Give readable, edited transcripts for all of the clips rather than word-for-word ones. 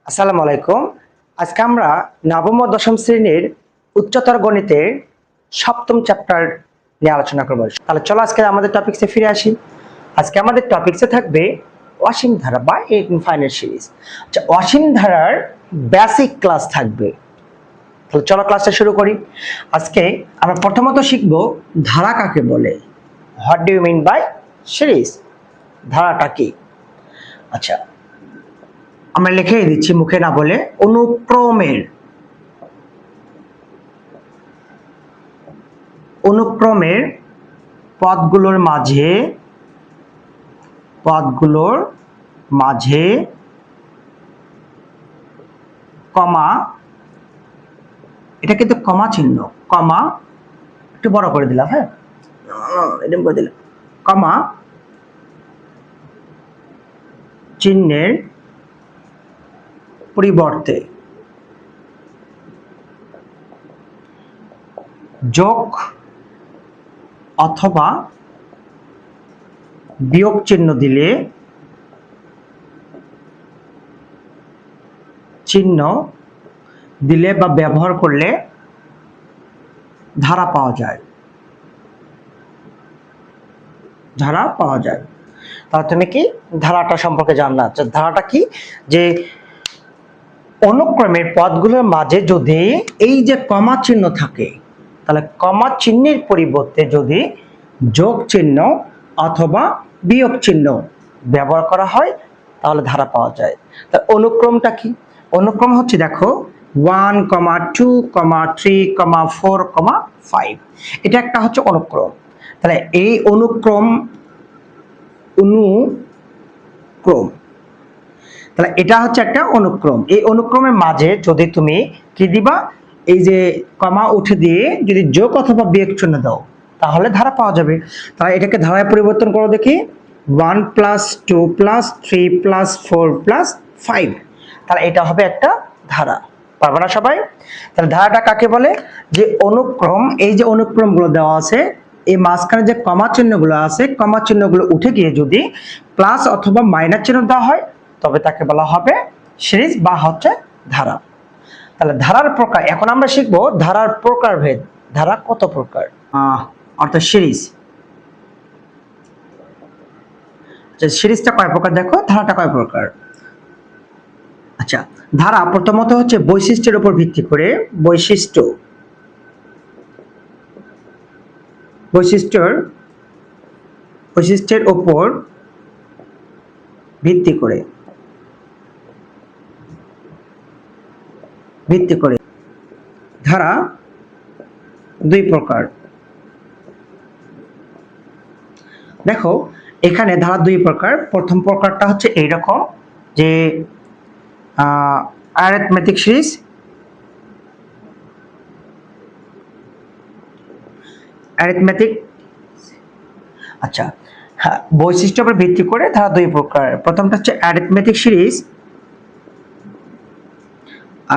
আসসালামু আলাইকুম। আজকে আমরা নবম ও দশম শ্রেণীর উচ্চতর গণিতের সপ্তম চ্যাপ্টার নিয়ে আলোচনা করব। তাহলে চলো আজকে আমাদের টপিকসে ফিরে আসি। আজকে আমাদের টপিকসে থাকবে অসীম ধারা বা ইনফাইনাইট সিরিজ। আচ্ছা, অসীম ধারার বেসিক ক্লাস থাকবে। তাহলে চলো ক্লাসটা শুরু করি। আজকে আমরা প্রথমত শিখব ধারা কাকে বলে। What do you mean by series? ধারাটা কি? আচ্ছা, আমরা লিখেই দিচ্ছি মুখে না বলে। অনুক্রমের পদগুলোর মাঝে কমা, এটা কিন্তু কমা চিহ্ন, কমা একটু বড় করে দিলাম, হ্যাঁ এরকম করে দিলাম, কমা চিহ্নের পরিবর্তে যোগ অথবা বিয়োগ চিহ্ন দিলে বা ব্যবহার করলে ধারা পাওয়া যায়। তাহলে তুমি কি ধারাটা সম্পর্কে জানলা? ধারাটা কি? যে অনুক্রমের পদগুলোর মাঝে যদি এই যে কমা চিহ্ন থাকে, তাহলে কমা চিহ্নের পরিবর্তে যদি যোগ চিহ্ন অথবা বিয়োগ চিহ্ন ব্যবহার করা হয় তাহলে ধারা পাওয়া যায়। তার অনুক্রমটা কি? অনুক্রম হচ্ছে দেখো 1, 2, 3, 4, 5, এটা একটা হচ্ছে অনুক্রম। তাহলে এই অনুক্রম তাহলে এটা হচ্ছে একটা অনুক্রম। এই অনুক্রমের মাঝে যদি তুমি কি দিবা, এই যে কমা উঠে দিয়ে যদি যোগ অথবা বিয়োগ চিহ্ন দাও তাহলে ধারা পাওয়া যাবে। তাহলে এটাকে ধারায় পরিবর্তন করো দেখি। 1 + 2 + 3 + 4 + 5, তাহলে এটা হবে একটা ধারা। পারবে না সবাই? তাহলে ধারাটা কাকে বলে? যে অনুক্রম, এই যে অনুক্রমগুলো দেওয়া আছে এই মাঝখানে যে কমা চিহ্নগুলো আছে, কমা চিহ্নগুলো উঠে গিয়ে যদি প্লাস অথবা মাইনাস চিহ্ন দেওয়া হয় তবে তাকে বলা হবে সিরিজ বা হচ্ছে ধারা। তাহলে ধারার প্রকার এখন আমরা শিখবো। ধারার প্রকারভেদ, ধারা কত প্রকার, অর্থাৎ সিরিজ। সিরিজটা কয় প্রকার দেখো, ধারাটা কয় প্রকার। আচ্ছা, ধারা প্রথমত হচ্ছে বৈশিষ্ট্যের উপর ভিত্তি করে, বৈশিষ্ট্যের উপর ভিত্তি করে ধারা দুই প্রকার। দেখো এখানে ধারা দুই প্রকার। প্রথম প্রকারটা হচ্ছে এইরকম যে অ্যারিথমেটিক সিরিজ, আচ্ছা হ্যাঁ, বৈশিষ্ট্যের উপর ভিত্তি করে ধারা দুই প্রকার। প্রথমটা হচ্ছে অ্যারিথমেটিক সিরিজ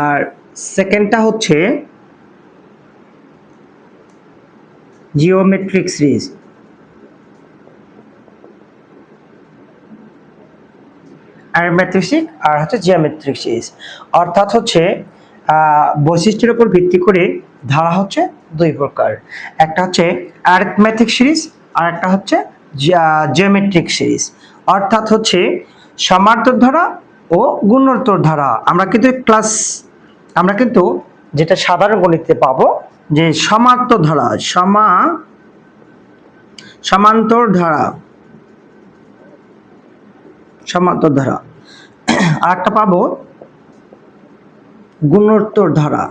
আর সেকেন্ডটা হচ্ছে জিওমেট্রিক সিরিজ। অ্যারিথমেটিক আর হচ্ছে জিওমেট্রিক সিরিজ, অর্থাৎ হচ্ছে বৈশিষ্ট্যের উপর ভিত্তি করে ধারা হচ্ছে দুই প্রকার। একটা হচ্ছে অ্যারিথমেটিক সিরিজ আর একটা হচ্ছে জিওমেট্রিক সিরিজ। অর্থাৎ হচ্ছে সমান্তর ধারা ও গুণোত্তর ধারা। আমরা কিন্তু যেটা সাধারণ গণিতে পাবো যে সমান্তর ধারা আর একটা পাবো গুণোত্তর ধারা।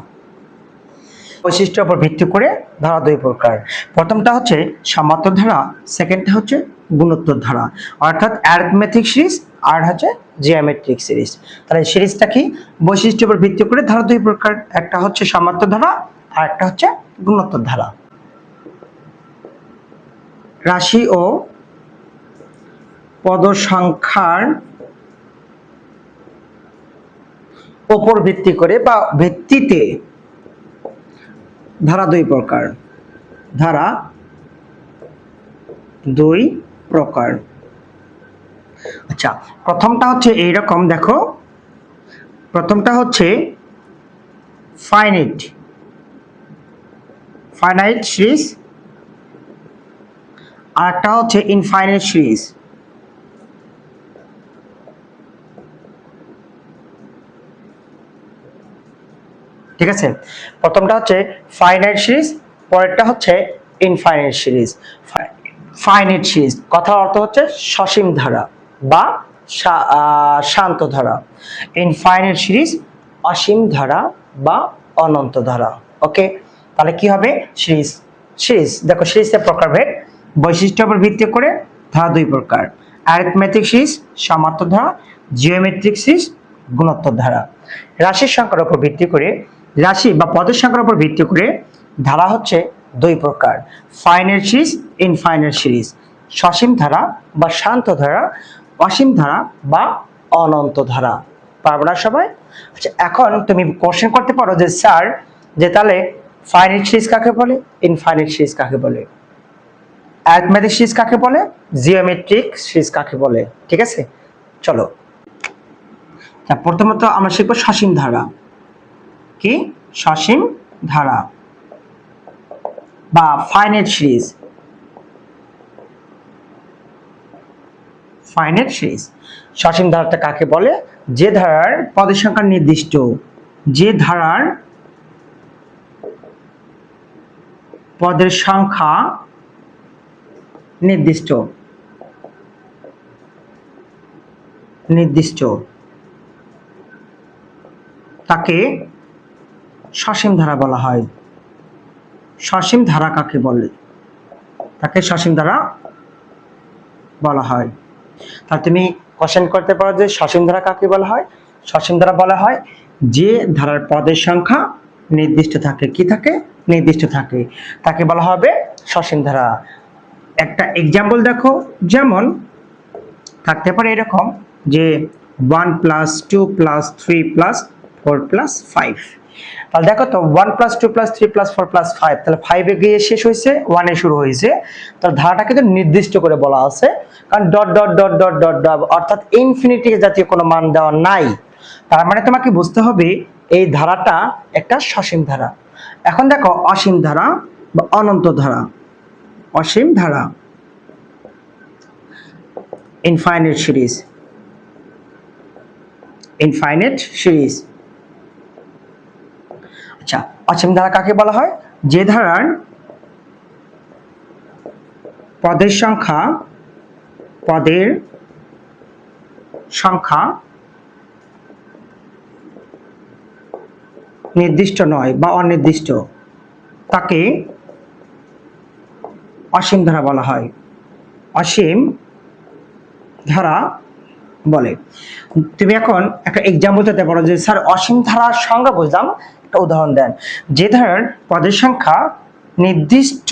বৈশিষ্ট্যের উপর ভিত্তি করে ধারা দুই প্রকার। প্রথমটা হচ্ছে সমান্তর ধারা, সেকেন্ডটা হচ্ছে গুণোত্তর ধারা, অর্থাৎ অ্যারিথমেটিক সিরিজ আর হচ্ছে জিওমেট্রিক সিরিজ। তাহলে সিরিজটা কি? বৈশিষ্ট্যের উপর ভিত্তি করে ধারা দুই প্রকার, একটা হচ্ছে সমান্তর ধারা আর একটা হচ্ছে গুণোত্তর ধারা। রাশি ও পদ সংখ্যার উপর ভিত্তি করে বা ভিত্তিতে ধারা দুই প্রকার। আচ্ছা, প্রথমটা হচ্ছে এইরকম দেখো, প্রথমটা হচ্ছে ফাইনাইট সিরিজ, আর একটা হচ্ছে ইনফাইনাইট সিরিজ। ঠিক আছে, প্রথমটা হচ্ছে ফাইনাইট সিরিজ, পরেরটা হচ্ছে ইনফাইনাইট সিরিজ। ফাইনাইট সিরিজ কথার অর্থ হচ্ছে সসীম ধারা বা শান্ত ধারা। ইনফাইনাইট সিরিজ অসীম ধারা বা অনন্ত ধারা। ওকে, তাহলে কি হবে? সিরিজ দেখো, সিরিজের প্রকারভেদ বৈশিষ্ট্যের উপর ভিত্তি করে ধারা দুই প্রকার: অ্যারিথমেটিক সিরিজ সমান্তর ধারা, জিওমেট্রিক সিরিজ গুণোত্তর ধারা। রাশির সংখ্যার উপর ভিত্তি করে, রাশি বা পদের সংখ্যার উপর ভিত্তি করে ধারা হচ্ছে দুই প্রকার: ফাইনাইট সিরিজ, ইনফাইনাইট সিরিজ। সসীম ধারা বা শান্ত ধারা, অসীম ধারা বা অনন্ত ধারা। পারবো না সবাই? আচ্ছা, এখন তুমি কোশ্চেন করতে পারো যে স্যার, যে তাহলে ফাইনাইট সিরিজ কাকে বলে, ইনফাইনাইট সিরিজ কাকে বলে, অ্যারিথমেটিক সিরিজ কাকে বলে, জিওমেট্রিক সিরিজ কাকে বলে? ঠিক আছে, চলো প্রথমত আমরা শিখবো সসীম ধারা। কি? সসীম ধারা বা ফাইনাইট সিরিজ। ফাইনাইট সিরিজ সসীম ধারাটা কাকে বলে? যে ধারার পদের সংখ্যা নির্দিষ্ট, যে ধারার পদের সংখ্যা নির্দিষ্ট তাকে সসীম ধারা বলা হয়। সসীম ধারা কাকে বলে? তাকে সসীম ধারা বলা হয়। তাহলে তুমি কোশ্চেন করতে পারো যে সসীম ধারা কাকে বলা হয়? সসীম ধারা বলা হয় যে ধারার পদের সংখ্যা নির্দিষ্ট থাকে। কি থাকে? নির্দিষ্ট থাকে, তাকে বলা হবে সসীম ধারা। একটা এক্সাম্পল দেখো, যেমন থাকতে পারে এরকম যে 1 + 2 + 3 + 4 + 5। তাহলে দেখো তো 1 + 2 + 3 + 4 + 5, তাহলে 5 এ গিয়ে শেষ হয়েছে, 1 এ শুরু হয়েছে। তাহলে ধারাটা কিন্তু নির্দিষ্ট করে বলা আছে, কারণ dot dot dot dot dot dot অর্থাৎ ইনফিনিটি জাতীয় কোনো মান দেওয়া নাই। তার মানে তোমাকে বুঝতে হবে এই ধারাটা একটা সসীম ধারা। এখন দেখো অসীম ধারা বা অনন্ত ধারা। অসীম ধারা, ইনফাইনাইট সিরিজ। Infinite series. আচ্ছা, অসীম ধারা কাকে বলা হয়? যে ধারার পদের সংখ্যা নির্দিষ্ট নয় বা অনির্দিষ্ট, তাকে অসীম ধারা বলা হয়। অসীম ধারা বলে। তুমি এখন একটা এক্সাম্পল দিতে পারো যে স্যার অসীম ধারার সংজ্ঞা বুঝলাম, একটা উদাহরণ দেন। যে ধারার পদের সংখ্যা নির্দিষ্ট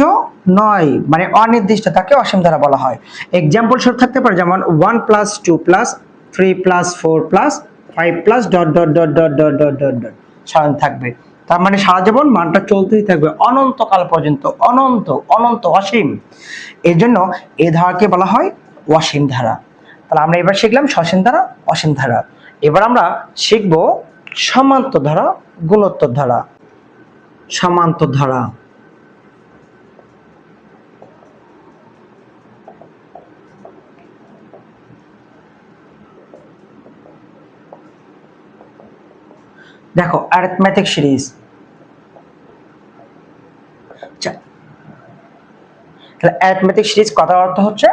নয় মানে অনির্দিষ্ট, তাকে অসীম ধারা বলা হয়। এক্সাম্পল স্বরূপ থাকতে পারে যেমন 1 + 2 + 3 + 4 + 5 + dot dot dot dot dot dot dot dot সারান থাকবে। তার মানে সারা জীবন মানটা চলতেই থাকবে অনন্তকাল পর্যন্ত, অনন্ত অনন্ত অসীম। এর জন্য এই ধারাকে বলা হয় অসীম ধারা। তাহলে আমরা এবার শিখলাম সসীম ধারা, অসীম ধারা। এবার আমরা শিখব সমান্তর ধারা, গুণোত্তর ধারা। সমান্তর ধারা। দেখো অ্যারিথমেটিক সিরিজ। তাহলে অ্যারিথমেটিক সিরিজ কথার অর্থ হচ্ছে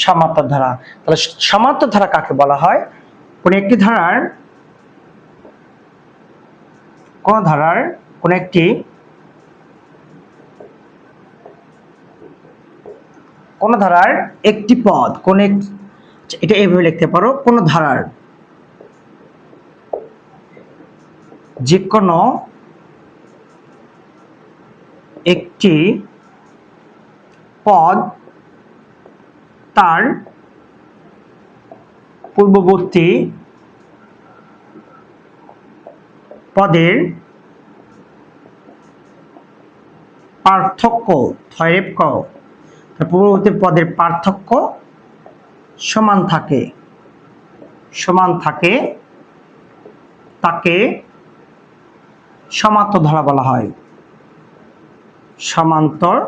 সমান্তর ধারা। তাহলে সমান্তর ধারা কাকে বলা হয়? কোন একটি ধারার কোন ধারার একটি পদ, এটা এইভাবে লিখতে পারো, কোন ধারার যে কোনো একটি পদ তার পূর্ববর্তী পদের পার্থক্য, পূর্ববর্তী পদের পার্থক্য সমান থাকে তাকে সমান্তর ধারা বলা হয়। সমান্তর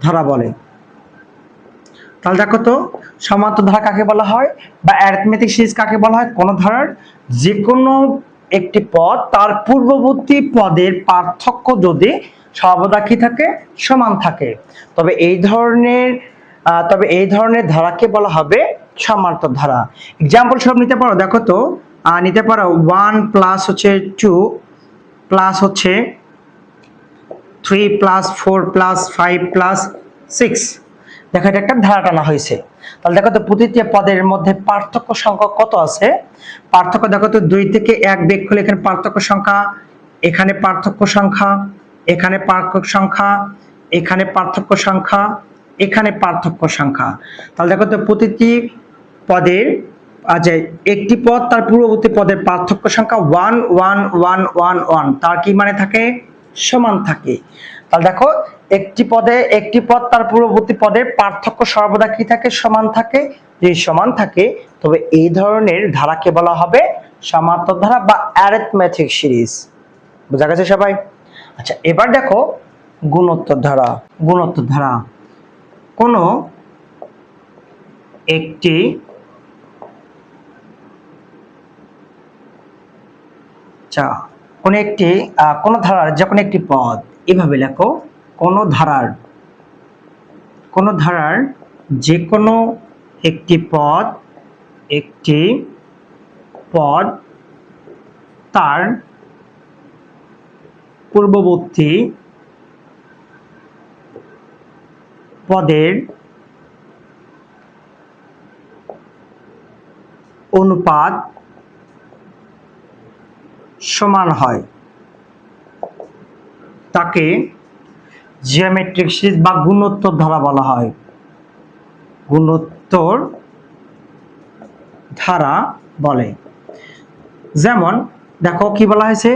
ধারা বলে। তাহলে দেখো তো সমান্তর ধারা কাকে বলা হয় বা অ্যারিথমেটিক সিরিজ কাকে বলা হয়? কোন ধারার যে কোনো একটি পদ তার পূর্ববর্তী পদের পার্থক্য যদি সর্বদা কি থাকে? সমান থাকে, তবে এই ধরনের ধারাকে বলা হবে সমান্তর ধারা। এক্সাম্পল সব নিতে পারো, দেখো তো নিতে পারো 1 প্লাস হচ্ছে 2 প্লাস হচ্ছে 3 প্লাস 4 প্লাস 5 প্লাস 6। দেখো এটা একটা ধারা টানা হয়েছে। তাহলে দেখো তো প্রতিটি পদের মধ্যে পার্থক্য সংখ্যা কত আছে? পার্থক্য দেখো তো 2 থেকে 1 বিয়োগ করলে এখানে পার্থক্য সংখ্যা, এখানে পার্থক্য সংখ্যা, এখানে পার্থক্য সংখ্যা, এখানে পার্থক্য সংখ্যা, এখানে পার্থক্য সংখ্যা। তাহলে দেখো তো প্রতিটি পদের আচ্ছা একটি পদ তার পূর্ববর্তী পদের পার্থক্য সংখ্যা 1 1 1 1 1 তার কি মানে থাকে? সমান থাকে। তাহলে দেখো একটি পদ তার পূর্ববর্তী পদের পার্থক্য সর্বদা কি থাকে? সমান থাকে। যদি সমান থাকে তবে এই ধরনের ধারাকে বলা হবে সমান্তর ধারা বা অ্যারিথমেটিক সিরিজ। বুঝা গেছে সবাই? আচ্ছা এবার দেখো গুণোত্তর ধারা। গুণোত্তর ধারা কোন একটি কোন ধারার যে কোনো একটি পদ, এভাবে লেখো, কোন ধারার যে কোনো একটি পদ তার পূর্ববর্তী পদের অনুপাত সমান হয় তাকে জিওমেট্রিক সিরিজ বা গুণোত্তর ধারা বলা হয়। গুণোত্তর ধারা বলে। যেমন দেখো কি বলা হয়েছে?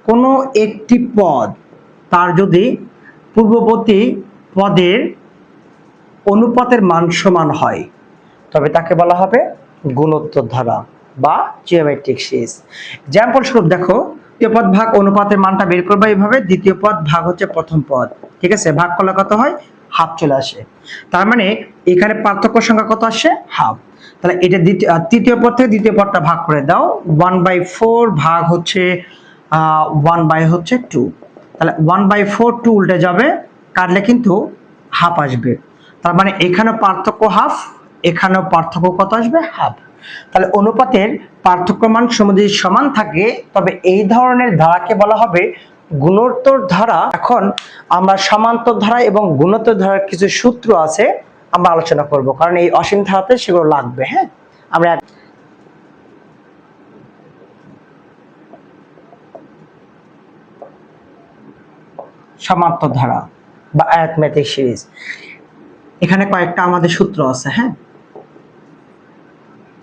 কোনো একটি পদ তার যদি পূর্ববর্তী পদের অনুপাতের মান সমান হয় তবে তাকে বলা হবে গুণোত্তর ধারা বা জিওমেট্রিক সিরিজ। এক্সাম্পল স্বরূপ দেখো, দ্বিতীয় পদ ভাগ অনুপাতের মানটা বের করবে এইভাবে, দ্বিতীয় পদ ভাগ হচ্ছে প্রথম পদ, ঠিক আছে? ভাগ করলে কত হয়? হাফ চলে আসে। তার মানে এখানে পার্থক্য সংখ্যা কত আসে? হাফ। তাহলে এটা তৃতীয় পদ থেকে দ্বিতীয় পদটা ভাগ করে দাও, 1/4 ভাগ হচ্ছে 1/2। তাহলে 1/4 2 উল্টে যাবে, কাটলে কিন্তু হাফ আসবে। তার মানে এখানেও পার্থক্য হাফ, এখানেও পার্থক্য কত আসবে? হাফ। তাহলে অনুপাতের পার্থক্য মান যদি সমান থাকে তবে এই ধরনের ধারাকে বলা হবে গুণোত্তর ধারা। এখন আমরা সমান্তর ধারা এবং গুণোত্তর ধারার কিছু সূত্র আছে আমরা আলোচনা করব, কারণ এই অসীম ধারাতে সেগুলো লাগবে। হ্যাঁ, আমরা সমান্তর ধারা বা অ্যারিথমেটিক সিরিজ, এখানে কয়েকটা আমাদের সূত্র আছে। হ্যাঁ,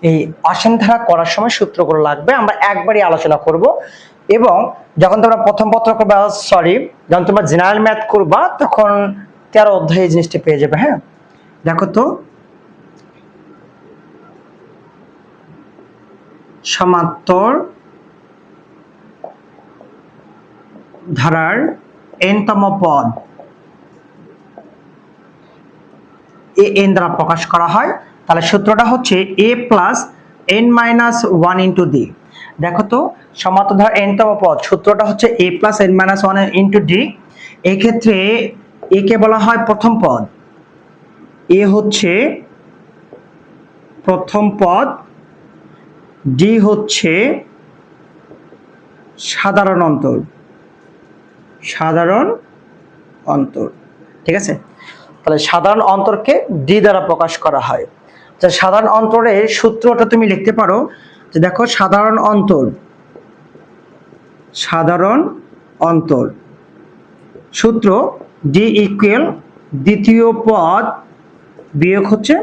এই অসীম ধারা করার সময় সূত্রগুলো লাগবে, আমরা একবারই আলোচনা করব। এবং যখন তোমরা প্রথম পত্র করবা, যখন তোমরা জেনারেল ম্যাথ করবা তখন 13 অধ্যায়ে এই জিনিসটা পেয়ে যাবে। হ্যাঁ, দেখো তো সমান্তর ধারার n-তম পদ an দ্বারা প্রকাশ করা হয়। তাহলে সূত্রটা হচ্ছে a plus n minus 1 into d। দেখো তো সমান্তর ধারার n-তম পদ সূত্রটা হচ্ছে a plus n minus 1 into d। এই ক্ষেত্রে a কে বলা হয় প্রথম পদ, a হচ্ছে প্রথম পদ, d হচ্ছে সাধারণ অন্তর। সাধারণ অন্তর, ঠিক আছে? তাহলে সাধারণ অন্তরকে d দ্বারা প্রকাশ করা হয়। যা সাধারণ অন্তরের সূত্রটা তুমি লিখতে পারো যে দেখো সাধারণ অন্তর সূত্র d ইকুয়াল দ্বিতীয় পদ বিয়োগ হচ্ছে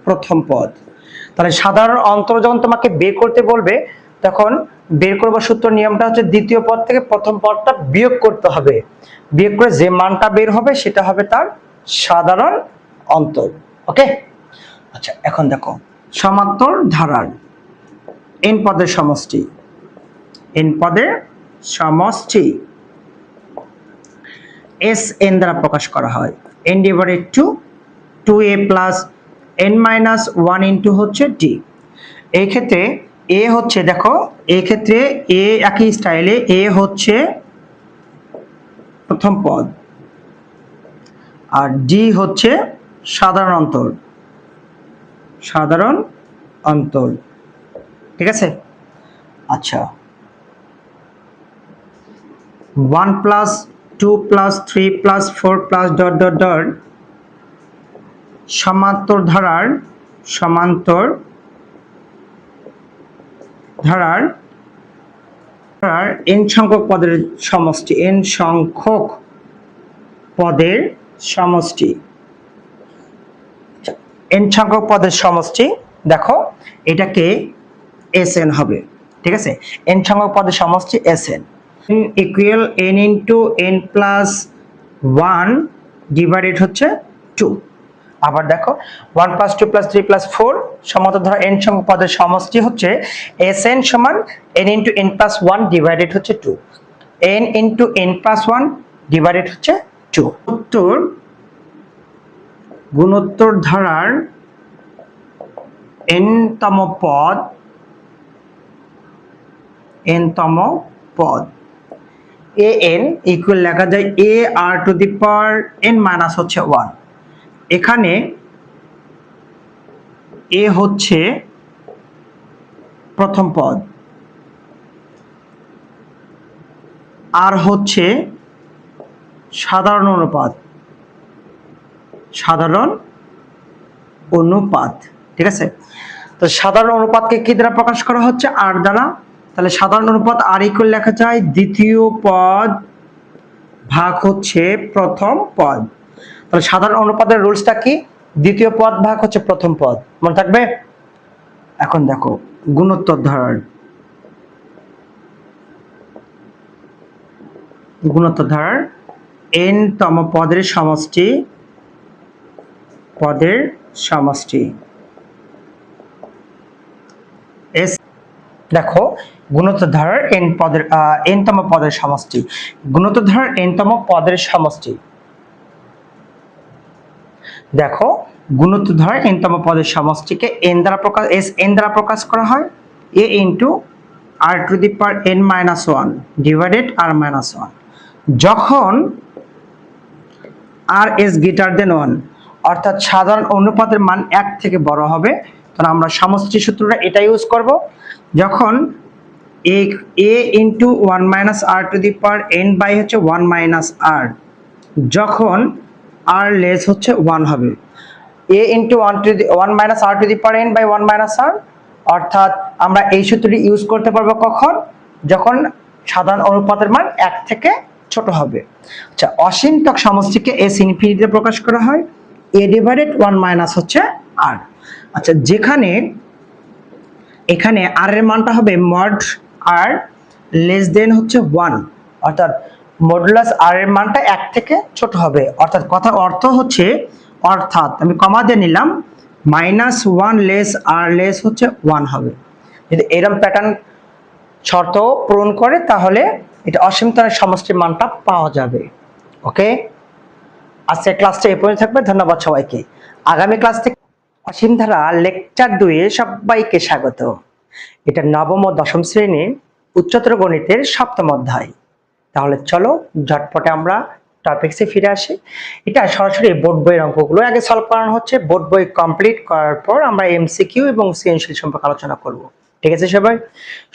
প্রথম পদ। তাহলে সাধারণ অন্তর যখন তোমাকে বের করতে বলবে তখন বের করবার সূত্র নিয়মটা হচ্ছে দ্বিতীয় পদ থেকে প্রথম পদটা বিয়োগ করতে হবে, বিয়োগ করে যে মানটা বের হবে সেটা হবে তার সাধারণ অন্তর। ওকে, আচ্ছা এখন দেখো সমান্তর ধারার n পদের সমষ্টি, n পদের সমষ্টি Sn দ্বারা প্রকাশ করা হয়। n divided to 2a plus n minus 1 into হচ্ছে d। এই ক্ষেত্রে a হচ্ছে, দেখো এই ক্ষেত্রে a একই স্টাইলে a হচ্ছে প্রথম পদ আর d হচ্ছে সাধারণ অন্তর, সাধারণ অন্তর, ঠিক আছে। আচ্ছা 1 plus 2 plus 3 plus 4 plus dot dot dot সমান্তর ধারার n সংখ্যক পদের সমষ্টি, n সংখ্যক পদের সমষ্টি, n সংখ্যক পদের সমষ্টি, দেখো এটাকে Sn হবে, ঠিক আছে। n সংখ্যক পদের সমষ্টি Sn equal n into n plus 1 divided হচ্ছে 2। আবার দেখো 1 প্লাস 2 প্লাস 3 প্লাস 4 সমান্তর ধারা n সংখ্যক পদের সমষ্টি হচ্ছে Sn সমান n into n plus 1 divided হচ্ছে 2, n into n plus 1 divided হচ্ছে 2। গুণোত্তর ধারার n-তম পদ an ইকুয়াল লেখা যায় a r to the power n minus হচ্ছে 1। এখানে a হচ্ছে প্রথম পদ, আর হচ্ছে সাধারণ অনুপাত, ঠিক আছে। তো সাধারণ অনুপাতকে কি দ্বারা প্রকাশ করা হচ্ছে? আর দ্বারা। তাহলে সাধারণ অনুপাত আর ইকুয়াল লেখা যায় দ্বিতীয় পদ ভাগ হচ্ছে প্রথম পদ। তাহলে সাধারণ অনুপাতের রুলসটা কি? দ্বিতীয় পদ ভাগ হচ্ছে প্রথম পদ, মনে থাকবে। এখন দেখো গুণোত্তর ধারার n-তম পদের সমষ্টি S। দেখো গুণোত্তর ধারার n-তম পদের সমষ্টি, গুণোত্তর ধারার n-তম পদের সমষ্টি। দেখো গুণোত্তর ধারার n-তম পদের সমষ্টিকে n দ্বারা প্রকাশ করা হয় a into r to the power n minus 1 divided r minus 1। যখন r is greater than 1 অর্থাৎ সাধারণ অনুপাতের মান 1 থেকে বড় হবে, তখন আমরা সমষ্টি সূত্রটা এটা ইউজ করব। যখন a into 1 minus r to the power n by হচ্ছে 1 মাইনাস r, যখন r লেস হচ্ছে 1 হবে, a into 1 minus r to the power n by 1 minus r, অর্থাৎ আমরা এই সূত্রটি ইউজ করতে পারবো কখন? যখন সাধারণ অনুপাতের মান 1 থেকে ছোট হবে। আচ্ছা অসীমতক সমষ্টিকে s ইনফিনিটিতে প্রকাশ করা হয় a ডিভাইডেড 1 মাইনাস হচ্ছে r। আচ্ছা যেখানে এখানে r এর মানটা হবে মড r লেস দেন হচ্ছে 1, অর্থাৎ মডুলাস r এর মানটা 1 থেকে ছোট হবে, অর্থাৎ কথার অর্থ হচ্ছে, অর্থাৎ আমি কমা দিয়ে নিলাম মাইনাস 1 লেস r লেস হচ্ছে 1 হবে। যদি এরকম প্যাটার্ন শর্ত পূরণ করে তাহলে এটা অসীমতর সমষ্টির মানটা পাওয়া যাবে। ওকে, আজকে ক্লাসটা এই পর্যন্ত থাকবে। ধন্যবাদ সবাইকে। আগামী ক্লাস থেকে অসীম ধারা লেকচার 2 এ সবাইকে স্বাগত। এটা নবম ও দশম শ্রেণী উচ্চতর গণিতের সপ্তম অধ্যায়। তাহলে চলো ঝটপটে আমরা টপিকসে ফিরে আসি। এটা সরাসরি বোর্ড বইয়ের অঙ্কগুলো আগে সলভ করানো হচ্ছে, বোর্ড বই কমপ্লিট করার পর আমরা এমসিকিউ এবং সৃজনশীল সম্পর্কে আলোচনা করব। ঠিক আছে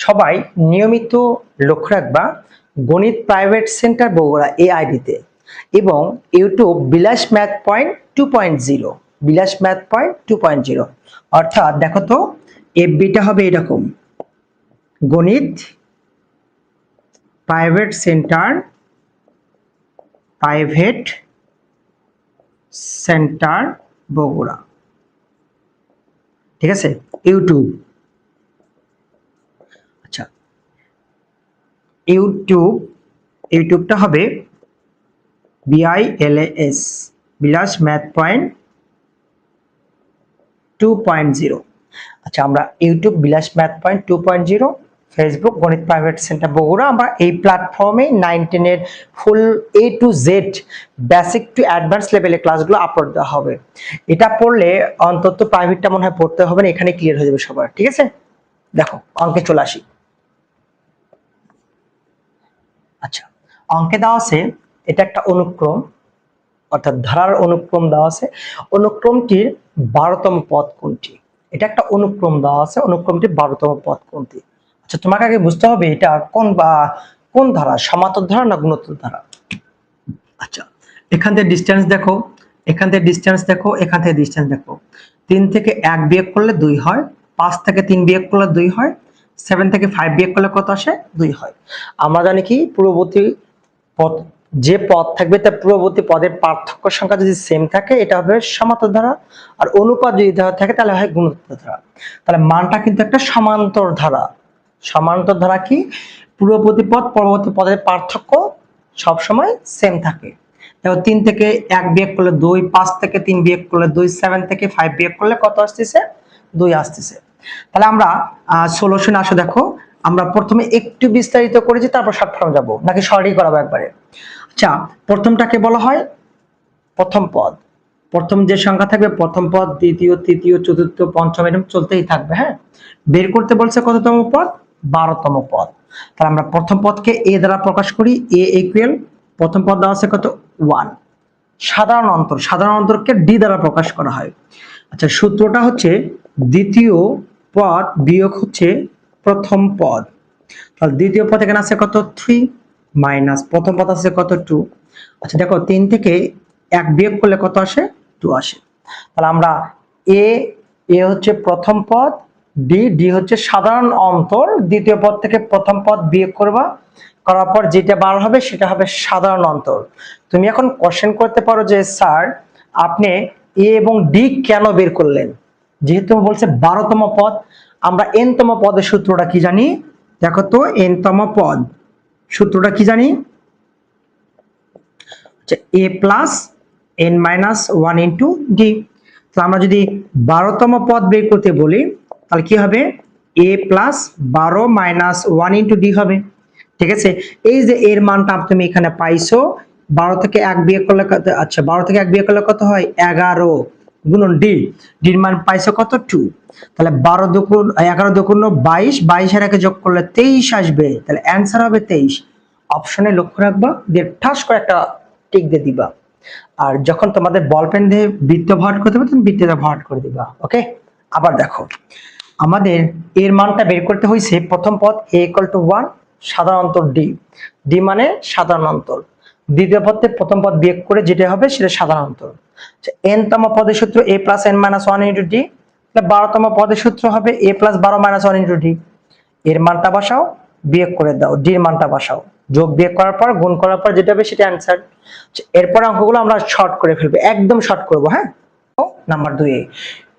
সবাই নিয়মিত লক্ষ্য রাখবা গণিত প্রাইভেট সেন্টার বগুড়া এই আইডিতে, এবং ইউটিউব বিলাস ম্যাথ পয়েন্ট 2.0, বিলাস ম্যাথ পয়েন্ট 2.0। অর্থাৎ দেখো তো এফবিটা হবে এরকম, গণিত প্রাইভেট সেন্টার বগুড়া, ঠিক আছে, ইউটিউব। আচ্ছা ইউটিউবটা হবে BILAS বিলাস ম্যাথ পয়েন্ট 2.0। আচ্ছা, আমরা ইউটিউব বিলাস ম্যাথ পয়েন্ট 2.0, ফেসবুক গণিত প্রাইভেট সেন্টার বগুড়া, আমরা এই প্ল্যাটফর্মে 9-10 এর ফুল A to Z basic to advance লেভেলের ক্লাসগুলো আপলোড দেওয়া হবে। এটা পড়লে অন্তত প্রাইভেটটা মনে হয় পড়তে হবে না, এখানে ক্লিয়ার হয়ে যাবে সবার। ঠিক আছে, দেখো অঙ্কে চলে আসি। আচ্ছা, অঙ্কে দেওয়া আছে এটা একটা অনুক্রম, অর্থাৎ ধারার অনুক্রম দেওয়া আছে। অনুক্রমটির 12তম পদ কোনটি? এটা একটা অনুক্রম দেওয়া আছে, অনুক্রমটির 12তম পদ কোনটি? আচ্ছা, তোমাকে আগে বুঝতে হবে এটা কোন ধারা, সমান্তর ধারা না গুণোত্তর ধারা। আচ্ছা, এখান থেকে ডিসটেন্স দেখো, এখান থেকে ডিসটেন্স দেখো, এখান থেকে ডিসটেন্স দেখো। 3 থেকে 1 বিয়োগ করলে 2 হয়, 5 থেকে 3 বিয়োগ করলে 2 হয়, 7 থেকে 5 বিয়োগ করলে কত আসে? 2 হয়। আমরা জানি কি পূর্ববর্তী পদ, যে পদ থাকবে তার পূর্ববর্তী পদের পার্থক্য সংখ্যা যদি সেম থাকে এটা হবে সমান্তর ধারা, আর অনুপাত যদি দেওয়া থাকে তাহলে হয় গুণোত্তর ধারা। তাহলে মানটা কিন্তু একটা সমান্তর ধারা। সমান্তর ধারা কি? পূর্ববর্তী পদ পরবর্তী পদের পার্থক্য সব সময় সেম থাকে। দেখো 3 থেকে 1 বিয়োগ করলে 2, 5 থেকে 3 বিয়োগ করলে 2, 7 থেকে 5 বিয়োগ করলে কত আসতেছে? 2 আসতেছে। তাহলে আমরা সলিউশন আসো, দেখো আমরা প্রথমে একটু বিস্তারিত করেছি তারপর শর্ট ফর্ম যাব, নাকি শর্টই করাবো একবারে? আচ্ছা, প্রথমটাকে বলা হয় প্রথম পদ। প্রথম যে সংখ্যা থাকবে প্রথম পদ, দ্বিতীয়, তৃতীয়, চতুর্থ, পঞ্চম এরকম চলতেই থাকবে। হ্যাঁ, বের করতে বলছে কততম পদ? 12তম পদ। তাহলে আমরা প্রথম পদকে a দ্বারা প্রকাশ করি। a ইকুয়াল প্রথম পদ দেওয়া আছে কত? 1। সাধারণ অন্তর, সাধারণ অন্তরকে d দ্বারা প্রকাশ করা হয়। আচ্ছা, সূত্রটা হচ্ছে দ্বিতীয় পদ বিয়োগ হচ্ছে প্রথম পদ। তাহলে দ্বিতীয় পদ এখানে আছে কত? 3 মাইনাস প্রথম পদ আছে কত? 2। আচ্ছা দেখো 3 থেকে 1 বিয়োগ করলে কত আসে? 2 আসে। তাহলে আমরা a হচ্ছে প্রথম পদ, d হচ্ছে সাধারণ অন্তর, দ্বিতীয় পদ থেকে প্রথম পদ বিয়োগ করবা, করার পর যেটা বার হবে সেটা হবে সাধারণ অন্তর। তুমি এখন কোশ্চেন করতে পারো যে স্যার আপনি a এবং d কেন বের করলেন? যেহেতু বলছে 12তম পদ, আমরা n তম পদের সূত্রটা কি জানি? দেখো তো n তম পদ সূত্রটা কি জানি? a plus n minus 1 into d। তো আমরা যদি 12তম পদ বের করতে বলি তাহলে কি হবে? a plus 12 minus 1 into d হবে। ঠিক আছে, এই যে এর মানটা তুমি এখানে পাইছো, 12 থেকে 1 বিয়োগ করলে কত? আচ্ছা, 12 থেকে 1 বিয়োগ করলে কত হয়? 11 গুণন d, এর মান পাইছো কত? 2। তাহলে 12 দুগুণ 11 দুগুণ 22, 22 এর একে যোগ করলে 23 আসবে। তাহলে অ্যানসার হবে 23। অপশনে লক্ষ্য রাখবা, দিয়ে ঠাস করে একটা টিক দিয়ে দিবা। আর যখন তোমাদের বল পেন দিয়ে বৃত্ত ভরাট করতে হবে তুমি বৃত্তটা ভরাট করে দিবা। ওকে, আবার দেখো আমাদের এর মানটা বের করতে হয়েছে প্রথম পদ a = 1, সাধারণ অন্তর d মানে সাধারণ অন্তর, দ্বিতীয় পদ থেকে প্রথম পদ বিয়োগ করে যেটা হবে সেটা সাধারণ অন্তর। n তম পদের সূত্র a + n - 1 * d, তাহলে 12তম পদের সূত্র হবে a + 12 - 1 * d। এর মানটা বসাও, বিয়োগ করে দাও, d এর মানটা বসাও, যোগ বিয়োগ করার পর গুণ করার পর যেটা হবে সেটা অ্যানসার। এরপর অঙ্কগুলো আমরা শর্ট করে ফেলবো, একদম শর্ট করব। হ্যাঁ, নাম্বার 2 এ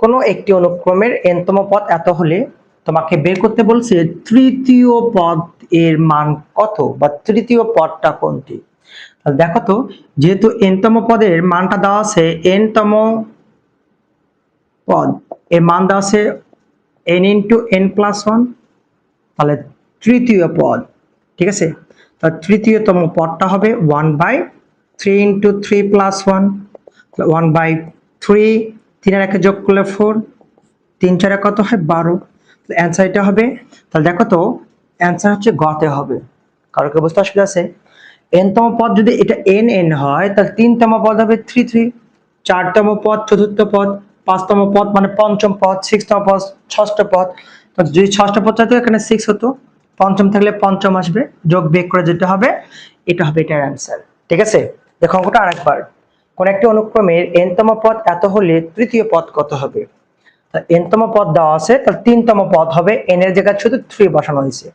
কোনো একটি অনুক্রমের n তম পদ এত হলে তোমাকে বের করতে বলছে তৃতীয় পদ এর মান কত, বা তৃতীয় পদটা কোনটি। তাহলে দেখো তো, যেহেতু n তম পদের মানটা দেওয়া আছে, n তম পদ এর মান দেওয়া আছে n × n + 1, তাহলে তৃতীয় পদ। ঠিক আছে, তাহলে তৃতীয়তম পদটা হবে 1/3 × 3 + 1, 1/3, 3 এর একে যোগ করলে 4, 3 4 কত হয়? 12। অ্যান্সার এটা হবে। তাহলে দেখো তো অ্যান্সার হচ্ছে গতে হবে। কারো কি বুঝতে অসুবিধা আছে? n তম পদ যদি এটা n হয় তাহলে 3তম পদ হবে 3 3, 4তম পদ চতুর্থ পদ, 5তম পদ মানে পঞ্চম পদ, 6তম পদ ষষ্ঠ পদ। তো যদি ষষ্ঠ পদ চাইতো এখানে 6 হতো, পঞ্চম থাকলে পঞ্চম আসবে, যোগ বিয়োগ করে যেটা হবে এটা হবে এটার অ্যান্সার। ঠিক আছে, দেখো অঙ্কটা আরেকবার। কোন একটি অনুক্রমের n তম পদ এত হলে তৃতীয় পদ কত হবে? n তম পদ দেওয়া আছে, তাহলে 3তম পদ হবে, n এর জায়গায় শুধু 3 বসানো হয়েছে,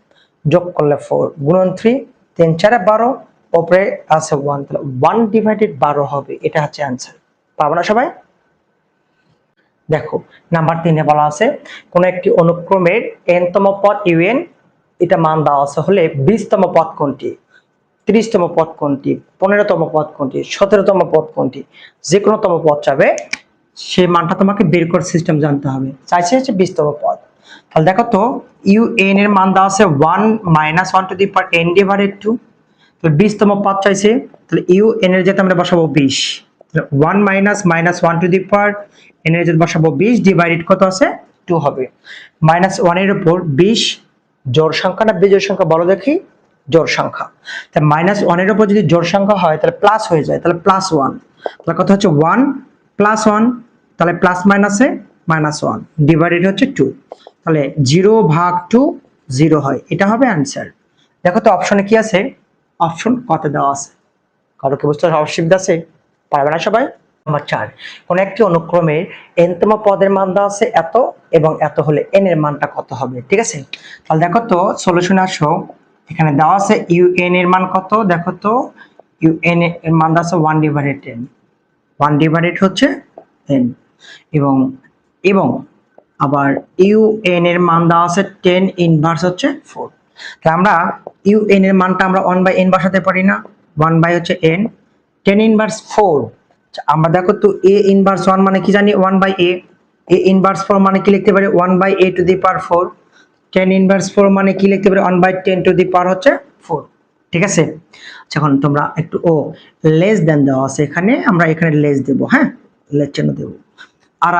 যোগ করলে 4 গুণন 3, 3 4 12, উপরে আছে 1, তাহলে 1/12 হবে। এটা হচ্ছে অ্যান্সার। পাবো না সবাই? দেখো নাম্বার 3 এ বলা আছে কোন একটি অনুক্রমের n তম পদ un, এটা মান দেওয়া আছে হলে 20তম পদ কোনটি, 30তম পদ কোনটি, 15তম পদ কোনটি, 17তম পদ কোনটি, যে কোনো তম পদ চাবে সেই মানটা তোমাকে বের করার সিস্টেম জানতে হবে। চাইছে হচ্ছে 20তম পদ। তাহলে দেখো তো un এর মান দেওয়া আছে 1 - 1 two the power n divided 2। তাহলে 20তম পদ চাইছে, তাহলে un এর জায়গায় আমরা বসাবো 20। তাহলে 1 - 1 টু দি পাওয়ার n এর জায়গায় বসাবো 20 ডিভাইডেড কত আছে 2 হবে। -1 এর উপর 20 জোড় সংখ্যা না বিজোড় সংখ্যা বলো দেখি? জোড় সংখ্যা। তাহলে -1 এর উপর যদি জোড় সংখ্যা হয় তাহলে প্লাস হয়ে যায়, তাহলে +1। তাহলে কত হচ্ছে 1 + 1, তাহলে প্লাস মাইনাসে -1 ডিভাইডেড হচ্ছে 2। তাহলে 0/2 0 হয়, এটা হবে অ্যান্সার। দেখো তো অপশনে কি আছে? অপশন কত দেওয়া আছে? কারো কি বুঝতে অসুবিধা আছে? পারবে না সবাই? নাম্বার 4, কোন একটি অনুক্রমের n তম পদের মান দেওয়া আছে এত এবং এত হলে n এর মানটা কত হবে? ঠিক আছে, তাহলে দেখো তো সলিউশনে আসো। এখানে দেওয়া আছে un এর মান কত? দেখো তো un এর মান দেওয়া আছে 1/10, 1/ হচ্ছে n, এবং এবং আবার un এর মান দেওয়া আছে 10 ইনভার্স হচ্ছে 4। তাহলে আমরা un এর মানটা আমরা 1/n বসাতে পারি না? 1 হচ্ছে n, 10 ইনভার্স 4। আমরা দেখো তো a ইনভার্স 1 মানে কি জানি? 1/a। a ইনভার্স 4 মানে কি লিখতে পারি? 1/a two the power 4। 10 inverse 4 মানে কি লিখতে পারি? 1/10 টু দি পাওয়ার হচ্ছে 4। ঠিক আছে, এখন তোমরা একটু লেস দেন দেওয়া আছে এখানে, আমরা এখানে লেস দেব। হ্যাঁ, লেস চিহ্ন দেব। আর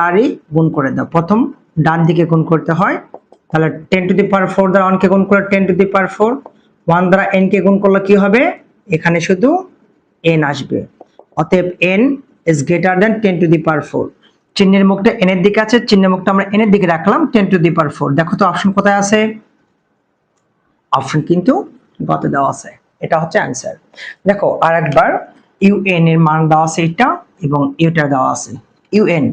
গুণ করে দাও, প্রথম ডান দিকে গুণ করতে হয়। তাহলে 10 টু দি পাওয়ার 4 দ্বারা 1 কে গুণ করলে 10 টু দি পাওয়ার 4, 1 দ্বারা n কে গুণ করলে কি হবে? এখানে শুধু n আসবে। অতএব n is greater than 10 to the power 4। চিহ্নের মুখটা n এর দিকে আছে, চিহ্নের মুখটা আমরা n এর দিকে রাখলাম 10 to the power 4। দেখো তো অপশন কোথায় আছে? অপশন কিন্তু গত দেওয়া আছে, এটা হচ্ছে অ্যান্সার। দেখো আরেকবার un এর মান দেওয়া আছে এটা, এবং এটা দেওয়া আছে। un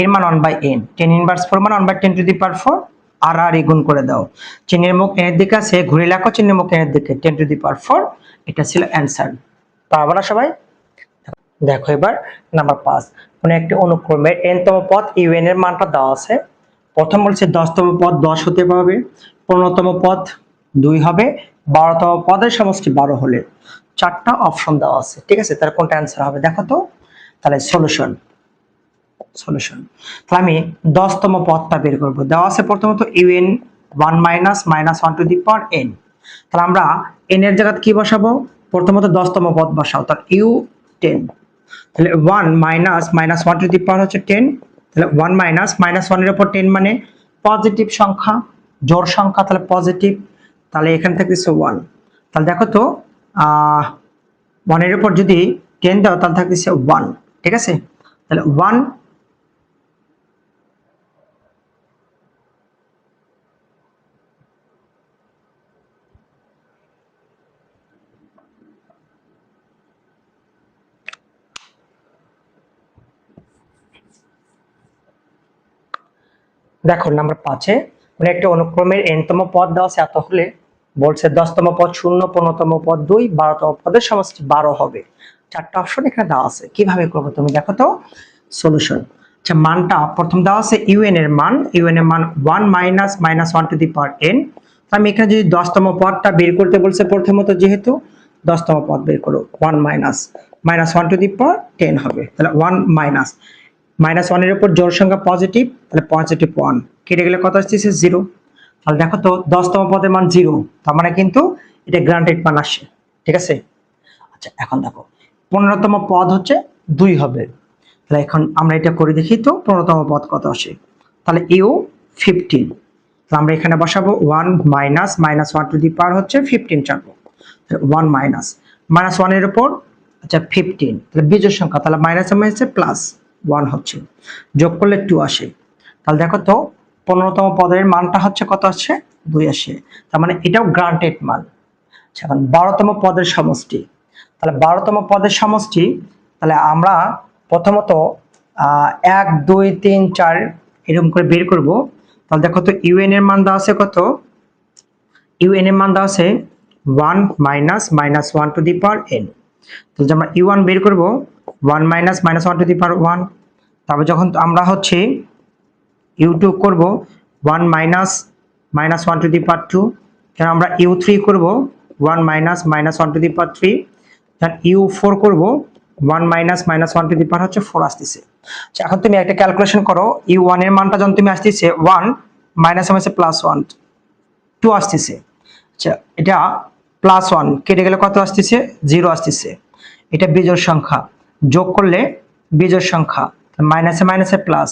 এর মান 1/n, 10 ইনভার্স 4 মানে 1/10 to the power 4, আর গুণ করে দাও। চিহ্নের মুখ n এর দিকে আছে, ঘুরে লেখো চিহ্নের মুখ n এর দিকে, 10 to the power 4। এটা ছিল অ্যান্সার। পারবে না সবাই? দেখো এবার নাম্বার 5, কোন একটি অনুক্রমের n তম পদ un এর মানটা দেওয়া আছে। প্রথম বলছে 10তম পদ 10 হতে পারবে, 15তম পদ 2 হবে, 12তম পদের সমষ্টি 12 হলে। 4টা অপশন দেওয়া আছে। ঠিক আছে, তাহলে কোনটা অ্যান্সার হবে দেখো তো। তাহলে সলিউশন, তাহলে আমি 10তম পদটা বের করব। দেওয়া আছে প্রথমত un 1 - 1 two the power n। তাহলে আমরা n এর জায়গায় কি বসাবো? প্রথমত 10তম পদ বসাও, তাহলে u10। তাহলে 1 - 1 টু দি পাওয়ার হচ্ছে 10। তাহলে 1 - -1 এর উপর 10 মানে পজিটিভ সংখ্যা, জোড় সংখ্যা, তাহলে পজিটিভ। তাহলে এখান থেকে 1। তাহলে দেখো তো 1 এর উপর যদি 10 দাও তাহলে থাকতেছে 1। ঠিক আছে, তাহলে 1 দেখো নাম্বার 5-এ কোন একটা অনুক্রমের n তম পদ দেওয়া আছে এত হলে বলছে 10তম পদ 0, 15তম পদ 2, 12তম পদের সমষ্টি 12 হবে। 4টা অপশন এখানে দেওয়া আছে, কিভাবে করবে তুমি দেখো তো। সলিউশন, আচ্ছা মানটা প্রথম দেওয়া আছে un এর মান 1 - -1 টু দি পাওয়ার n। তো আমি এখানে যদি 10তম পদটা বের করতে বলছে প্রথমত, যেহেতু 10তম পদ বের করো, 1 - -1 টু দি পাওয়ার 10 হবে। তাহলে 1 -1 এর উপর জোড় সংখ্যা পজিটিভ, তাহলে পজিটিভ 1 কেটে গেলে কত আসছে? 0। তাহলে দেখো তো 10তম পদের মান 0, তার মানে কিন্তু এটা গ্রান্টেড মান আসে। ঠিক আছে, আচ্ছা এখন দেখো 15তম পদ হচ্ছে 2 হবে। তাহলে এখন আমরা এটা করে দেখি তো 15তম পদ কত আসে। তাহলে u15, তাহলে আমরা এখানে বসাবো 1 - -1 টু দি পাওয়ার হচ্ছে 15 চাপবো। 1 -1 এর উপর আচ্ছা 15, তাহলে বিজোড় সংখ্যা, তাহলে মাইনাস হচ্ছে প্লাস 1 হচ্ছে, যোগ করলে 2 আসে। তাহলে দেখো তো 15তম পদের মানটা হচ্ছে কত আসছে? 2 আসে, তার মানে এটাও গ্রান্টেড মান। এখন 12তম পদের সমষ্টি, তাহলে 12তম পদের সমষ্টি, তাহলে আমরা প্রথমত 1 2 3 4 এরকম করে বের করব। তাহলে দেখো তো un এর মান দেওয়া আছে কত? un এর মান দেওয়া আছে 1 - -1 টু দি পাওয়ার n। তাহলে আমরা u1 বের করব 1 - -1 টু দি পাওয়ার 1। তারপর যখন আমরা হচ্ছে u2 করব 1 - -1 টু দি পাওয়ার 2। তাহলে আমরা u3 করব 1 - -1 টু দি পাওয়ার 3। তাহলে u4 করব 1 মাইনাস মাইনাস 1 টু দি পাওয়ার হচ্ছে 4 আসতেছে। আচ্ছা এখন তুমি একটা ক্যালকুলেশন করো, এই 1 এর মানটা যখন তুমি আসতেছে 1 মাইনাস হচ্ছে প্লাস 1 2 আসতেছে। আচ্ছা এটা প্লাস 1 কেটে গেলে কত আসতেছে 0 আসতেছে। এটা বিজোড় সংখ্যা, যোগ করলে বিজোড় সংখ্যা, মাইনাসে মাইনাসে প্লাস,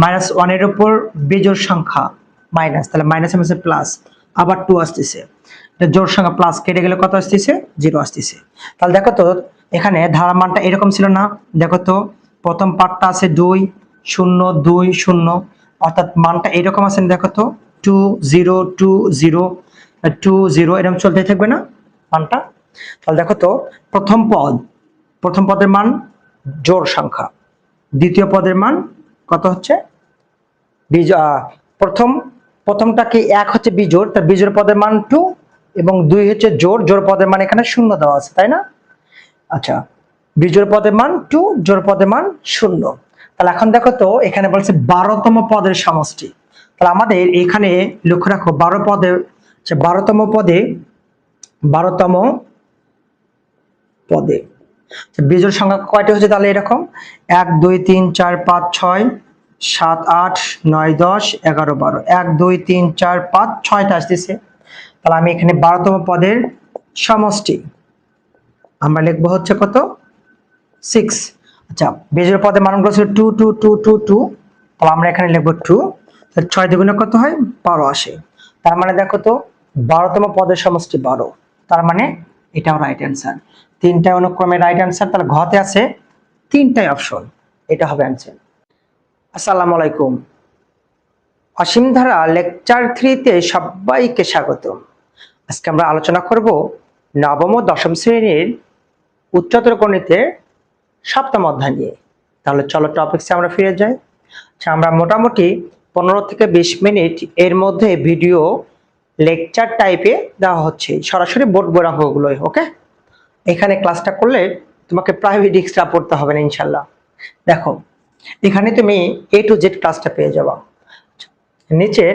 মাইনাস 1 এর উপর বিজোড় সংখ্যা মাইনাস, তাহলে মাইনাসে মাইনাসে প্লাস, আবার 2 আসতেছে। এটা জোড় সংখ্যা প্লাস কেটে গেলে কত আসতেছে 0 আসতেছে। তাহলে দেখো তো এখানে ধারা মানটা এরকম ছিল না, দেখো তো প্রথম পার্টটা আছে 2 0 2 0, অর্থাৎ মানটা এরকম আছে, দেখো তো 2 0 2 0 2 0 এরকম চলতে থাকবে না মানটা। তাহলে দেখো তো প্রথম পদের মান জোড় সংখ্যা, দ্বিতীয় পদের মান কত হচ্ছে প্রথমটা কি 1 হচ্ছে বিজোড়, তার বিজোড় পদের মান 2 এবং 2 হচ্ছে জোড় পদের মান এখানে 0 দেওয়া আছে, তাই না? আচ্ছা বিজোড় পদের মান 2, জোড় পদের মান 0। তাহলে এখন দেখো তো এখানে বলছে 12তম পদের সমষ্টি। তাহলে আমাদের এখানে লক্ষ্য রাখো 12তম পদে বিজোড় সংখ্যা কয়টি হচ্ছে, তাহলে এরকম 1 2 3 4 5 6 7 8 9 10 11 12, 1 2 3 4 5 6টা আসতেছে। তাহলে আমি এখানে 12তম পদের সমষ্টি আমরা লিখবো হচ্ছে কত 6। আচ্ছা বিজোড় পদের মানগুলো ছিল 2 2 2 2 2, তাহলে আমরা এখানে লিখবো 2, তাহলে 6 দ্বিগুণে কত হয় 12 আসে। তার মানে দেখো তো 12তম পদের সমষ্টি 12, তার মানে এটাও রাইট অ্যান্সার। তিনটাই অনুক্রমে রাইট অ্যান্সার, তাহলে ঘতে আছে তিনটাই অপশন, এটা হবে অ্যান্সার। আসসালামু আলাইকুম, অসীম ধারা লেকচার 3-তে সবাইকে স্বাগত। আজকে আমরা আলোচনা করব নবম ও দশম শ্রেণীর উচ্চতর গণিতের সপ্তম অধ্যায় নিয়ে। তাহলে চলো টপিকসে আমরা ফিরে যাই। আচ্ছা আমরা মোটামুটি 15 থেকে 20 মিনিট এর মধ্যে ভিডিও লেকচার টাইপে দেওয়া হচ্ছে, সরাসরি বোর্ড বই অঙ্কগুলোই। ওকে, এখানে ক্লাসটা করলে তোমাকে প্রাইভেট এক্সট্রা পড়তে হবে না ইনশাল্লাহ। দেখো এখানে তুমি A to Z ক্লাসটা পেয়ে যাবা। নিচের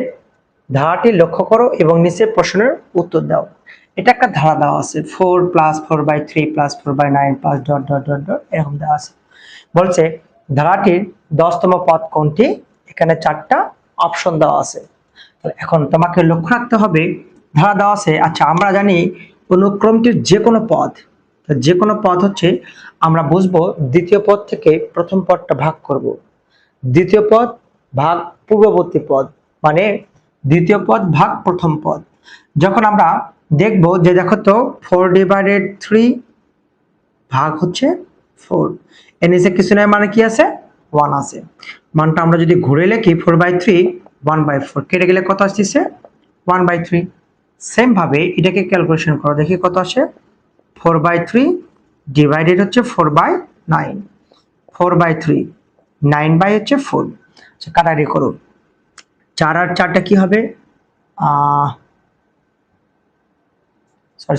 ধারাটি লক্ষ্য করো এবং নিচের প্রশ্নের উত্তর দাও। এটা একটা ধারা দেওয়া আছে 4 + 4/3 + 4/9 plus dot dot dot dot এরকম দেওয়া আছে। বলছে ধারাটির 10তম পদ কোনটি, এখানে 4টা অপশন দেওয়া আছে। তাহলে এখন তোমাকে লক্ষ্য রাখতে হবে ধারা দেওয়া আছে। আচ্ছা আমরা জানি অনুক্রমটির যে কোনো পদ হচ্ছে আমরা বুঝবো দ্বিতীয় পদ থেকে প্রথম পদটা ভাগ করব, দ্বিতীয় পদ ভাগ পূর্ববর্তী পদ, মানে দ্বিতীয় পদ ভাগ প্রথম পদ। যখন আমরা দেখব যে দেখো তো 4/3 ভাগ হচ্ছে 4, এর নিচে কিছু নাই মানে কি আছে 1 আছে। মানটা আমরা যদি ঘুরে লিখি 4/3 1/4 কেটে গেলে কত আসছে 1/3। সেম ভাবে এটাকে ক্যালকুলেশন করো, দেখি কত আসে 4/3 ডিভাইডেড হচ্ছে 4/9, 4/3 9 হচ্ছে 4। আচ্ছা কাটাকাটি করো, 4 আর 4টা কি হবে,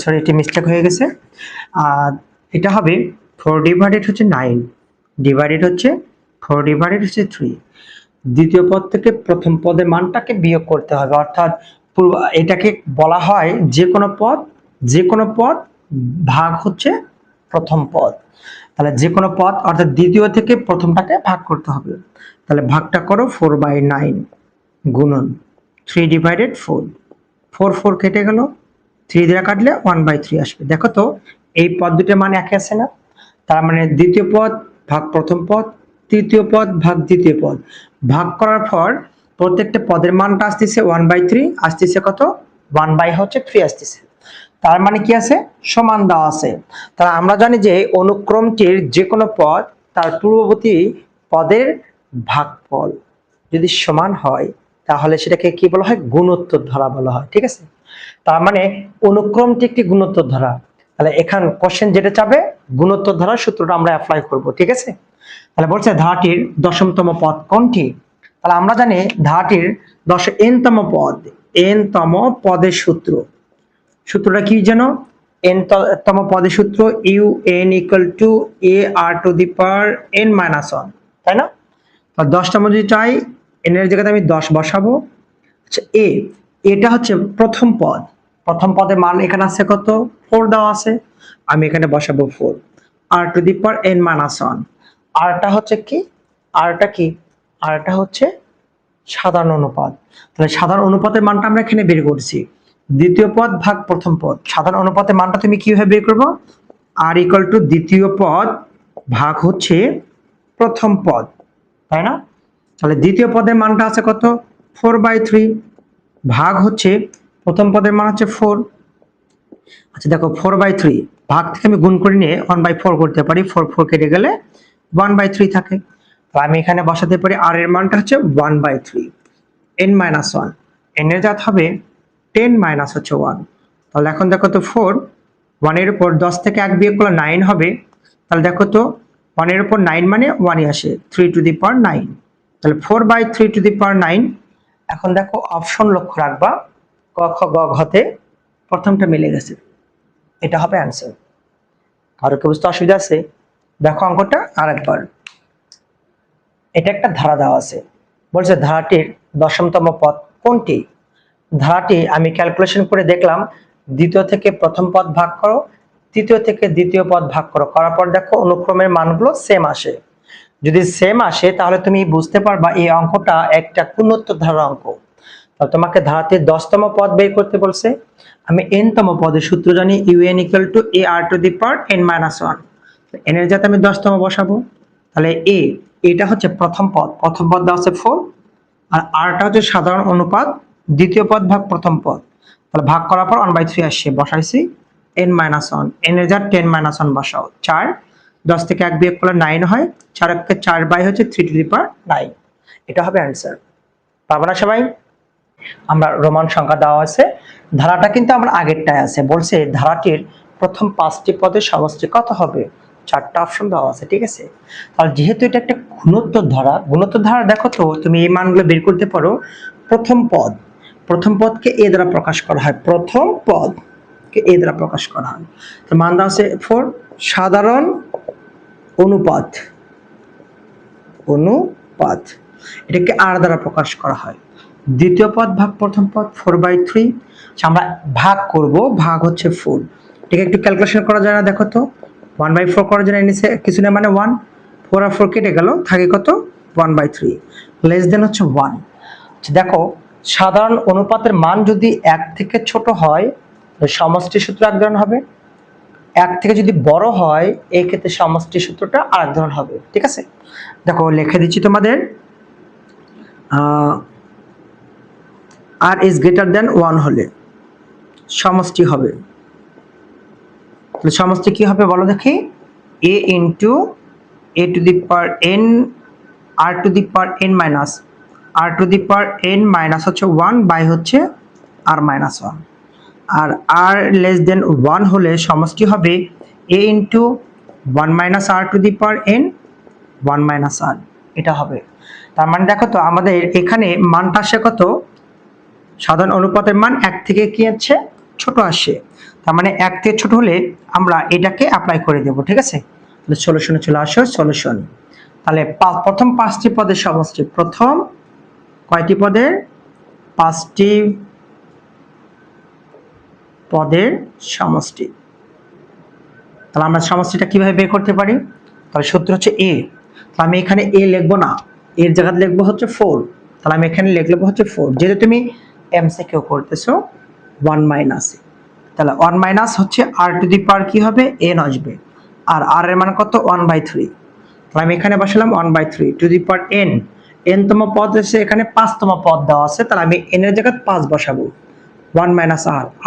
সরি এটি মিস্টেক হয়ে গেছে। এটা হবে 4 ডিভাইডেড হচ্ছে 9 ডিভাইডেড হচ্ছে 4 ডিভাইডেড হচ্ছে 3। দ্বিতীয় পদ থেকে প্রথম পদের মানটাকে বিয়োগ করতে হবে, অর্থাৎ এটাকে বলা হয় যে কোনো পদ ভাগ হচ্ছে প্রথম পদ। তাহলে যে কোনো পদ অর্থাৎ দ্বিতীয় থেকে প্রথমটাকে ভাগ করতে হবে। তাহলে ভাগটা করো 4/9 গুণন 3 ডিভাইডেড 4, 4 4 কেটে গেল, 3 দিয়ে কাটলে 1/3 আসবে। দেখো তো এই পদ দুটোর মান একই আছে না, তার মানে দ্বিতীয় পদ ভাগ প্রথম পদ, তৃতীয় পদ ভাগ দ্বিতীয় পদ, ভাগ করার পর প্রত্যেকটা পদের মানটা আসতেছে 1/3, আসতেছে কত 1/3 আসতেছে। তার মানে কি আছে সমান দেওয়া আছে। তাহলে আমরা জানি যে অনুক্রমটির যে কোনো পদ তার পূর্ববর্তী পদের ভাগফল যদি সমান হয় তাহলে সেটাকে কি বলা হয় গুণোত্তর ধারা বলা হয়। ঠিক আছে, তার মানে অনুক্রমটি একটি গুণোত্তর ধারা। তাহলে এখান কোশ্চেন যেটা চাবে গুণোত্তর ধারার সূত্রটা আমরা অ্যাপ্লাই করব। ঠিক আছে, তাহলে বলছে ধারাটির দশমতম পদ কোনটি। তাহলে আমরা জানি ধারাটির nতম পদের সূত্রটা কি যেন, nতম পদের সূত্র un = ar⁻n-1, তাই না? 10তম যদি চাই n এর জায়গাতে আমি 10 বসাবো। আচ্ছা এটা হচ্ছে প্রথম পদের মান এখানে আছে কত 4 দেওয়া আছে, আমি এখানে বসাবো 4। r to the power n minus 1। rটা হচ্ছে কি, rটা কি, rটা হচ্ছে সাধারণ অনুপাত। তাহলে সাধারণ অনুপাতের মানটা আমরা এখানে বের করছি, দ্বিতীয় পদ ভাগ প্রথম পদ। সাধারণ অনুপাতের মানটা তুমি কিভাবে বের করবো, r ইকুয়াল টু দ্বিতীয় পদ ভাগ হচ্ছে প্রথম পদ, তাই না? তাহলে দ্বিতীয় পদের মানটা আছে কত, 4/3 ভাগ হচ্ছে প্রথম পদের মান হচ্ছে 4। আচ্ছা দেখো 4/3 ভাগ থেকে আমি গুণ করে নিয়ে 1/4 করতে পারি, 4 4 কেটে গেলে 1/3 থাকে। তো আমি এখানে বসাতে পারি r এর মানটা হচ্ছে 1/3 n মাইনাস 1, n এর জাত হবে 10 মাইনাস হচ্ছে 1। তাহলে এখন দেখো তো 4, 1 এর উপর 10 থেকে 1 বিয়োগ করলে 9 হবে। তাহলে দেখো তো 1 এর উপর 9 মানে 1ই আসে, 3 টু দি পাওয়ার 9। তাহলে 4/3 টু দি পাওয়ার 9। এখন দেখো অপশন লক্ষ্য রাখবা, ক খ গ ঘতে প্রথমটা মিলে গেছে, এটা হবে অ্যান্সার। কারো কি বুঝতে অসুবিধা আছে? দেখো অঙ্কটা আরেকবার। এটা একটা ধারা দেওয়া আছে, বলছে ধারাটির দশমতম পদ কোনটি? ধারাটি আমি ক্যালকুলেশন করে দেখলাম, দ্বিতীয় থেকে প্রথম পদ ভাগ করো, তৃতীয় থেকে দ্বিতীয় পদ ভাগ করো, করার পর দেখো অনুক্রমের মানগুলো সেম আসে। যদি সেম আসে তাহলে তুমি বুঝতে পারবা এই অঙ্কটা একটা পূর্ণোত্তর ধারার অঙ্ক। তাহলে তোমাকে ধারাটির 10তম পদ বের করতে বলছে। আমি n তম পদের সূত্র জানি, un equal to a r to the power n minus 1। n এর জায়গায় আমি 10তম বসাবো। তাহলে এটা হচ্ছে প্রথম পদ, প্রথম পদ দেওয়া আছে 4, আর rটা হচ্ছে সাধারণ অনুপাত, দ্বিতীয় পদ ভাগ প্রথম পদ। তাহলে ভাগ করার পর 1/3 আসছে, বসাইছি n মাইনাস 1, n এর জায়গায় 10 মাইনাস 1 বসাও। 4, 10 থেকে 1 বিয়োগ করলে 9 হয়, 4 কে 4 বাই হচ্ছে 3 টু দি পাওয়ার 9। এটা হবে অ্যান্সার। পারবো না সবাই? আমরা রোমান সংখ্যা দেওয়া আছে, ধারাটা কিন্তু আমার আগেরটায় আছে, বলছে ধারাটির প্রথম 5টি পদের সমষ্টি কত হবে, 4টা অপশন দেওয়া আছে, ঠিক আছে? তাহলে যেহেতু এটা একটা গুণোত্তর ধারা, গুণোত্তর ধারা দেখো তো তুমি এই মানগুলো বের করতে পারো। প্রথম পদ, প্রথম পদকে এ দ্বারা প্রকাশ করা হয়, প্রথম পদকে এ দ্বারা প্রকাশ করা হয়। তো মান দেওয়া আছে 4, সাধারণ অনুপাত, অনুপাত এটাকে r দ্বারা প্রকাশ করা হয়। দ্বিতীয় পদ ভাগ প্রথম পদ 4/3, আমরা ভাগ করব, ভাগ হচ্ছে 4। ঠিক একটু ক্যালকুলেশন করা যায় না, দেখো তো 1/4 করার জন্য নিচে কিছু না মানে 1, 4 আর 4 কেটে গেল, থাকে কত 1/3, লেস দেন হচ্ছে 1। দেখো সাধারণ অনুপাতের মান যদি 1 থেকে ছোট হয় সমষ্টি সূত্র এক ধরনের হবে, 1 থেকে যদি বড় হয় এই ক্ষেত্রে সমষ্টি সূত্রটা আরেক ধরনের হবে, ঠিক আছে? দেখো লিখে দিচ্ছি তোমাদের, r is greater than 1 হলে সমষ্টি হবে, তাহলে সমষ্টি কি হবে বলো দেখি, a into a to the power n r to the power n minus r to the power n minus হচ্ছে 1 বাই হচ্ছে r minus 1। আর r less than 1 হলে সমষ্টি হবে a into 1 minus r to the power n 1 minus r, এটা হবে। তার মানে দেখো তো আমাদের এখানে মানটা আসে কত, সাধারণ অনুপাতের মান 1 থেকে কি আছে ছোট আসে, তার মানে 1 থেকে ছোট হলে আমরা এটাকে অ্যাপ্লাই করে দেব, ঠিক আছে? তাহলে সলিউশনে চলে আসো, সলিউশন। তাহলে প্রথম 5টি পদের সমষ্টি, প্রথম কয়টি পদের, 5টি পদের সমষ্টি। তাহলে আমরা সমষ্টিটা কিভাবে বের করতে পারি, তাহলে সূত্র হচ্ছে a। তাহলে আমি এখানে a লিখবো না, এর জায়গায় লিখবো হচ্ছে 4, তাহলে আমি এখানে লিখবো হচ্ছে 4, যেহেতু তুমি এমসিকিউ করতেছো 1 মাইনাস, তাহলে 1 মাইনাস হচ্ছে r টু দি পাওয়ার কি হবে n আসবে, আর r এর মান কত 1/3, তাহলে আমি এখানে বসালাম 1/3 two the power n, n তম পদ এসে এখানে 5তম পদ দেওয়া আছে, তাহলে আমি n এর জায়গায় 5 বসাবো, 1 মাইনাস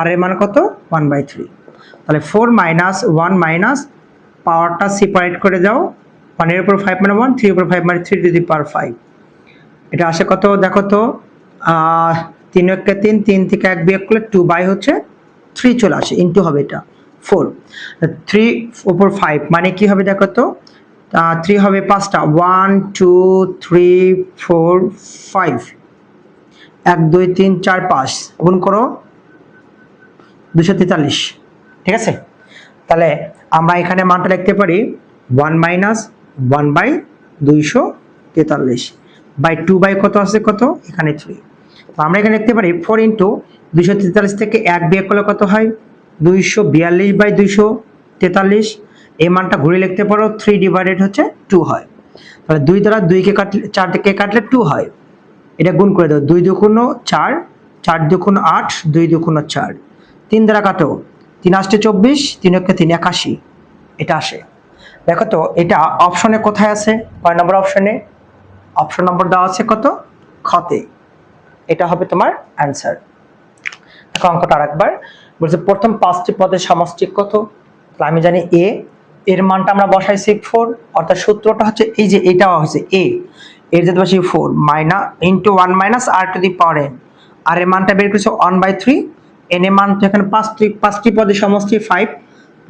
r এর মান কত 1/3। তাহলে 4 মাইনাস 1 মাইনাস পাওয়ারটা সেপারেট করে দাও, 1 এর উপর 5 মানে 1, 3 এর উপর 5 মানে 3 টু দি পাওয়ার 5। এটা আসে কত দেখো তো, 3 × 3, 3 থেকে 1 বিয়োগ করলে 2 বাই হচ্ছে 3 চলে আসে, ইনটু হবে এটা 4, 3 উপর 5 মানে কি হবে দেখো তো, 3 হবে 5টা, 1 2 3 4 5, 1 2 3 4 5 গুণ করো 243, ঠিক আছে? তাহলে আমরা এখানে মানটা লিখতে পারি 1 মাইনাস 1/243 বাই 2 বাই কত আছে কত এখানে 3, তো আমরা এখানে লিখতে পারি 4 ইন্টু 243 থেকে 1 বিয়োগ করলে কত হয় 242/243, এই মানটা ঘুরে লিখতে পারো 3 ডিভাইডেড হচ্ছে 2 হয়। তাহলে 2 দ্বারা 2 কে কাটলে 4 কে কাটলে 2 হয়। এটা গুণ করে দাও, 2 দুগুণ 4, 4 দুগুণ 8, 2 দুগুণ 4, 3 দ্বারা কাটো, 3 8 24, 3 1 3 81, এটা আসে। দেখো তো এটা অপশনে কোথায় আছে, কয় নম্বর অপশনে? অপশন নম্বর দেওয়া আছে কত, খতে। এটা হবে তোমার অ্যান্সার। দেখো অঙ্কটা আরেকবার বলছে প্রথম 5টি পদের সমষ্টি কত। তাহলে আমি জানি এ, এর মানটা আমরা বসাইছি 4, অর্থাৎ সূত্রটা হচ্ছে এই যে এটা হচ্ছে এ, এর যদি বসি 4 minus into 1 minus r to the power n, আর এর মানটা বের করেছে 1/3, n এর মান এখানে 5টি পদের সমষ্টি 5,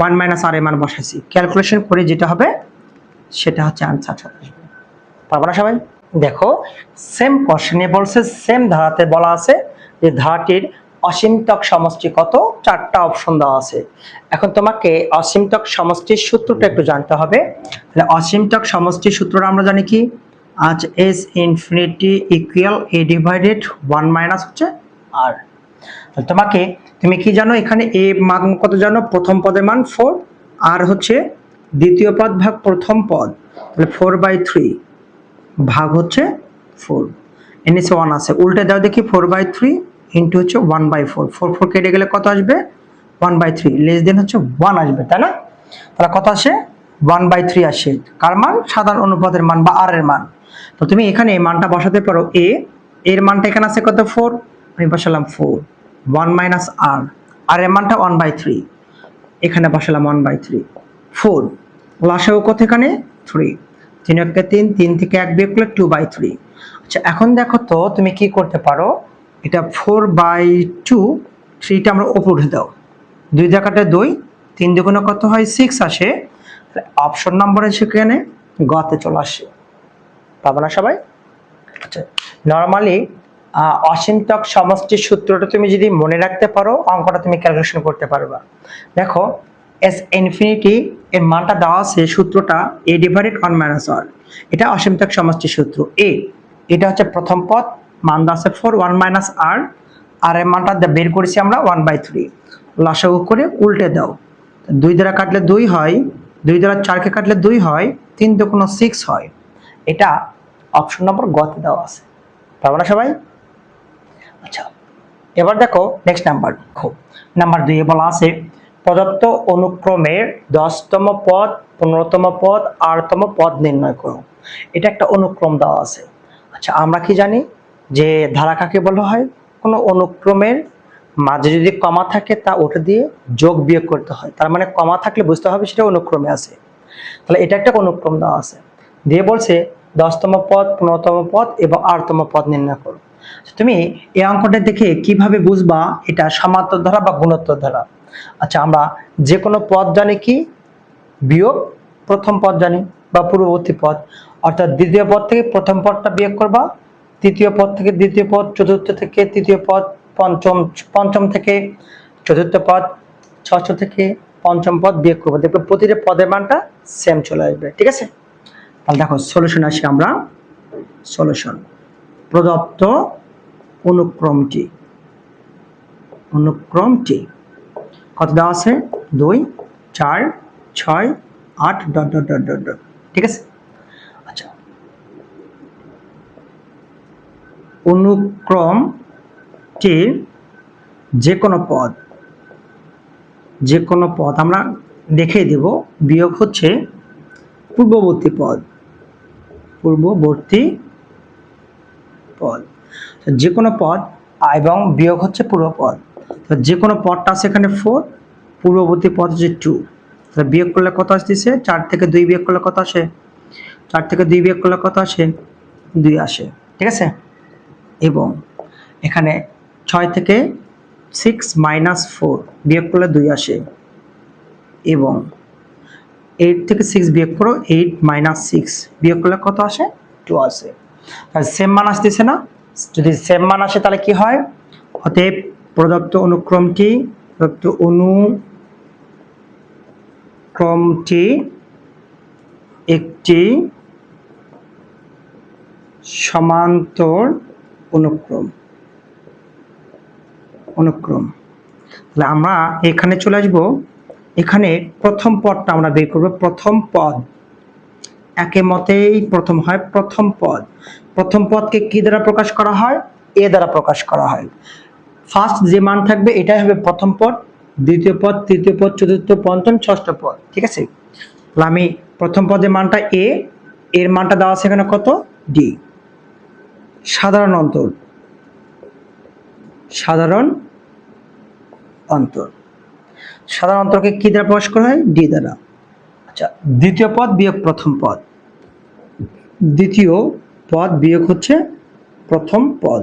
1 মাইনাস r এর মান বসাইছি, ক্যালকুলেশন করে যেটা হবে সেটা হচ্ছে আনসার আসবে। পারবো না সবাই? দেখো সেম কোশ্চেনে বলছে, সেম ধারাতে বলা আছে যে ধারাটির অসীমতক সমষ্টি কত, 4টা অপশন দেওয়া আছে। এখন তোমাকে অসীমতক সমষ্টির সূত্রটা একটু জানতে হবে। তাহলে অসীমতক সমষ্টির সূত্রটা আমরা জানি কি, আজ এস ইনফিনিটি ইকুয়াল এ ডিভাইডেড 1 মাইনাস হচ্ছে আর। তোমাকে তুমি কি জানো এখানে এ মান কত জানো, প্রথম পদের মান 4, আর হচ্ছে দ্বিতীয় পদ ভাগ প্রথম পদ, তাহলে 4/3 ভাগ হচ্ছে 4, এর নিচে 1 আছে, উল্টে দাও দেখি 4/3 ইন্টু হচ্ছে 1/4, 4 4 কেটে গেলে কত আসবে, 1/3 লেস দেন হচ্ছে 1 আসবে, তাই না? তাহলে কত আসে, 1/3 আসে। কার মান, সাধারণ অনুপাতের মান বা আর এর মান। তো তুমি এখানে এই মানটা বসাতে পারো, এ এর মানটা এখানে আছে কত 4, আমি বসালাম 4, 1 মাইনাস আর এর মানটা 1/3, এখানে বসালাম 1/3, 4 লাসাও কত এখানে 3, 3 1 3, 3 থেকে 1 বিয়োগ করলে 2/3। আচ্ছা এখন দেখো তো তুমি কি করতে পারো, এটা 4/2, 3টা আমরা উপরে উঠে দাও, 2 দিয়ে কাটে 2, 3 দুগুণে কত হয় 6 আসে। অপশন নম্বরে সেখানে গতে চলে আসে। পাবো না সবাই? আচ্ছা নরমালি অসীমতক সমষ্টির সূত্রটা তুমি যদি মনে রাখতে পারো, অঙ্কটা তুমি ক্যালকুলেশন করতে পারবা। দেখো এস ইনফিনিটি এর মানটা দেওয়া আছে, সূত্রটা এ ডিভাইডেড 1 মাইনাস আর, এটা অসীমতক সমষ্টির সূত্র। এ এটা হচ্ছে প্রথম পদ, মান দেওয়া আছে 4, 1 মাইনাস আর এর মানটা বের করেছি আমরা 1/3, লসাগু করে উল্টে দাও, 2 দ্বারা কাটলে 2 হয়, 2 দ্বারা 4 কে কাটলে 2 হয়, 3 দুগুণ 6 হয়। এটা অপশন নম্বর গতে দেওয়া আছে। পারবো না সবাই? আচ্ছা এবার দেখো নেক্সট নাম্বার, নাম্বার 2 এ বলা আছে প্রদত্ত অনুক্রমের 10তম পদ, 15তম পদ, 8তম পদ নির্ণয় করো। এটা একটা অনুক্রম দেওয়া আছে। আচ্ছা আমরা কি জানি যে ধারা কাকে বলা হয়, কোনো অনুক্রমের মাঝে যদি কমা থাকে তা ওটা দিয়ে যোগ বিয়োগ করতে হয়, তার মানে কমা থাকলে বুঝতে হবে সেটা অনুক্রমে আছে। তাহলে এটা একটা অনুক্রম দেওয়া আছে, দিয়ে বলছে 10তম পদ, 15তম পদ এবং 8তম পদ নির্ণয় করো। তুমি এই অঙ্কটা দেখে কিভাবে বুঝবা এটা সমান্তর ধারা বা গুণোত্তর ধারা। আচ্ছা আমরা যে কোনো পদ জানি কি, বিয়োগ প্রথম পদ জানি বা পূর্ববর্তী পদ, অর্থাৎ দ্বিতীয় পদ থেকে প্রথম পদটা বিয়োগ করবা, তৃতীয় পদ থেকে দ্বিতীয় পদ, চতুর্থ থেকে তৃতীয় পদ, পঞ্চম থেকে চতুর্থ পদ, ষষ্ঠ থেকে পঞ্চম পদ বিয়োগ করবো, দেখবে প্রতিটা পদের মানটা সেম চলে আসবে। ঠিক আছে, তাহলে দেখো সলিউশন আসি আমরা। সলিউশন, প্রদত্ত অনুক্রমটি কত দেওয়া আছে, 2 4 6 8 dot dot dot dot dot. ঠিক আছে, আচ্ছা অনুক্রমটির যে কোনো পদ আমরা দেখিয়ে দেব, বিয়োগ হচ্ছে পূর্ববর্তী পদ, যে কোনো পদ এবং বিয়োগ হচ্ছে পূর্ব পদ। যে কোনো পদটা আছে এখানে 4, পূর্ববর্তী পদ হচ্ছে 2, তাহলে বিয়োগ করলে কত আসতেছে, 4 থেকে 2 বিয়োগ করলে কত আসে, 4 থেকে 2 বিয়োগ করলে কত আসে, 2 আসে। ঠিক আছে, এবং এখানে 6 থেকে 6 মাইনাস 4 বিয়োগ করলে 2 আসে, এবং 8 থেকে 6 বিয়োগ করো, 8 মাইনাস 6 বিয়োগ করলে কত আসে, 2 আসে। তাহলে সেম মান আসতেছে না, যদি সেম মান আসে তাহলে কি হয়, অতএব প্রদত্ত অনুক্রমটি একটি সমান্তর অনুক্রম। তাহলে আমরা এখানে চলে আসবো এখানে প্রথম পদটা আমরা বের করব। প্রথম পদ একে মতেই প্রথম হয় প্রথম পদ। প্রথম পদকে কি দ্বারা প্রকাশ করা হয়? এ দ্বারা প্রকাশ করা হয়। ফার্স্ট যে মান থাকবে এটাই হবে প্রথম পদ, দ্বিতীয় পদ, তৃতীয় পদ, চতুর্থ, পঞ্চম, ষষ্ঠ পদ। ঠিক আছে, তাহলে আমি প্রথম পদের মানটা এ, এর মানটা দেওয়া আছে এখানে কত? ডি। সাধারণ অন্তর, সাধারণ অন্তর, সাধারণ অন্তরকে কি দ্বারা প্রকাশ করা হয়? ডি দ্বারা। আচ্ছা, দ্বিতীয় পদ বিয়োগ প্রথম পদ, দ্বিতীয় পদ বিয়োগ হচ্ছে প্রথম পদ।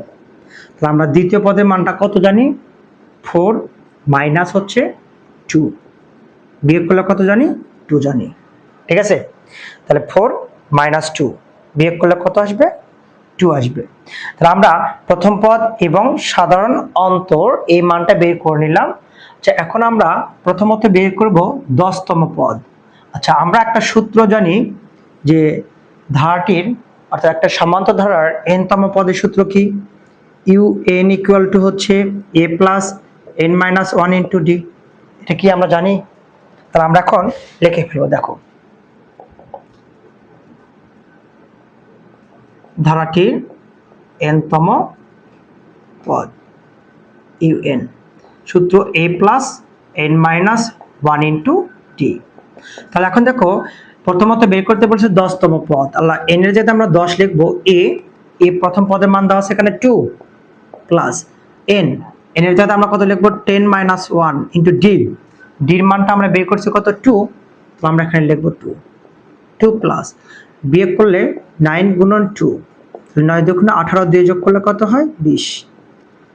তাহলে আমরা দ্বিতীয় পদের মানটা কত জানি? 4 মাইনাস হচ্ছে 2, বিয়োগ করলে কত জানি? 2 জানি। ঠিক আছে, তাহলে 4 মাইনাস 2 বিয়োগ করলে কত আসবে? 2 আসবে। তাহলে আমরা প্রথম পদ এবং সাধারণ অন্তর এই মানটা বের করে নিলাম। আচ্ছা, এখন আমরা প্রথমত বের করব 10তম পদ। আচ্ছা, আমরা একটা সূত্র জানি যে ধারাটির অর্থাৎ একটা সমান্তর ধারার n তম পদের সূত্র কি? un ইকুয়াল টু হচ্ছে a plus n minus 1 into D. এটা কি আমরা জানি? তাহলে আমরা এখন লিখে ফেলবো। দেখো, ধারাটির n তম পদ un, সূত্র a plus n minus 1 into D. তাহলে এখন দেখো, প্রথমত বের করতে বলছে 10তম পদ। আল্লাহ n এর জায়গায় আমরা 10 লিখবো। a প্রথম পদের মান দেওয়া আছে এখানে 2 প্লাস n, n এর জায়গায় আমরা কত লিখবো? 10 মাইনাস 1 ইন্টু ডি। ডির মানটা আমরা বের করছি কত? 2। তো আমরা এখানে লিখবো 2 প্লাস বিয়োগ করলে 9 গুণন 2, 9 দুগুণে 18 দিয়ে যোগ করলে কত হয়? 20।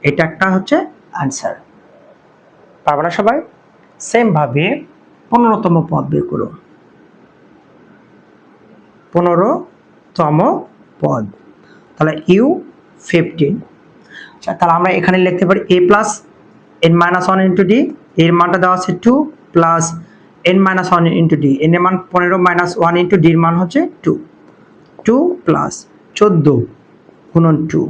এটা একটা হচ্ছে আনসার। পারবে না সবাই? সেম ভাবে 15তম পদ বের করো। 15তম পদ, তাহলে ইউ 15। আচ্ছা, তাহলে আমরা এখানে লিখতে পারি a plus n minus 1 into D. এর মানটা দেওয়া আছে 2 plus n minus 1 into D. n এর মান 15 মাইনাস 1 ইন্টু ডির মান হচ্ছে 2। 2 প্লাস 14 গুণন 2,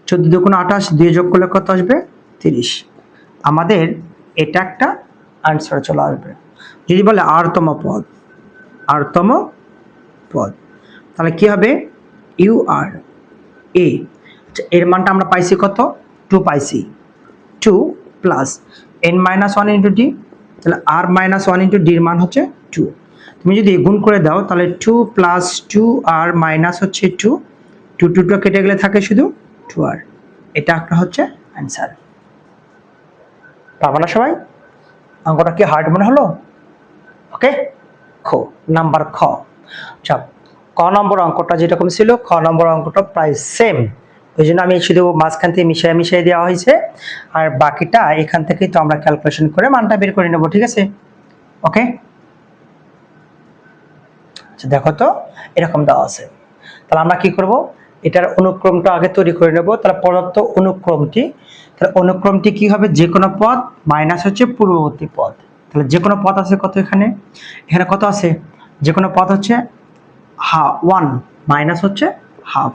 14 দুগুণে 28 দিয়ে যোগ করলে কত আসবে? 30। আমাদের এটা একটা আনসার চলে আসবে। যদি বলে r তম পদ, r তম পদ, তাহলে কি হবে? ইউ আর এ। এর মানটা আমরা পাইছি কত? 2 পাইছি। 2 plus n minus 1 into D, তাহলে r মাইনাস 1 ইন্টু ডির মান হচ্ছে 2। তুমি যদি গুণ করে দাও তাহলে 2 প্লাস 2r মাইনাস হচ্ছে 2, 2 কেটে গেলে থাকে শুধু 2r। এটা একটা হচ্ছে অ্যান্সার। পারবে না সবাই? অঙ্কটা কি হার্ড মনে হলো? ওকে, নাম্বার খ। আচ্ছা, ক নম্বর অঙ্কটা যেরকম ছিল, খ নম্বর অঙ্কটা প্রায় সেম। ওই জন্য আমি শুধু মাঝখান থেকে মিশিয়ে দেওয়া হয়েছে, আর বাকিটা এখান থেকেই তো আমরা ক্যালকুলেশন করে মানটা বের করে নেব। ঠিক আছে, ওকে। আচ্ছা, দেখো তো এরকম দেওয়া আছে। তাহলে আমরা কি করব? এটার অনুক্রমটা আগে তৈরি করে নেব। তাহলে প্রদত্ত অনুক্রমটি, তাহলে অনুক্রমটি কি হবে? যে কোনো পদ মাইনাস হচ্ছে পূর্ববর্তী পদ। তাহলে যে কোনো পদ আছে কত? এখানে কত আছে? যে কোনো পদ হচ্ছে 1 মাইনাস হচ্ছে হাফ।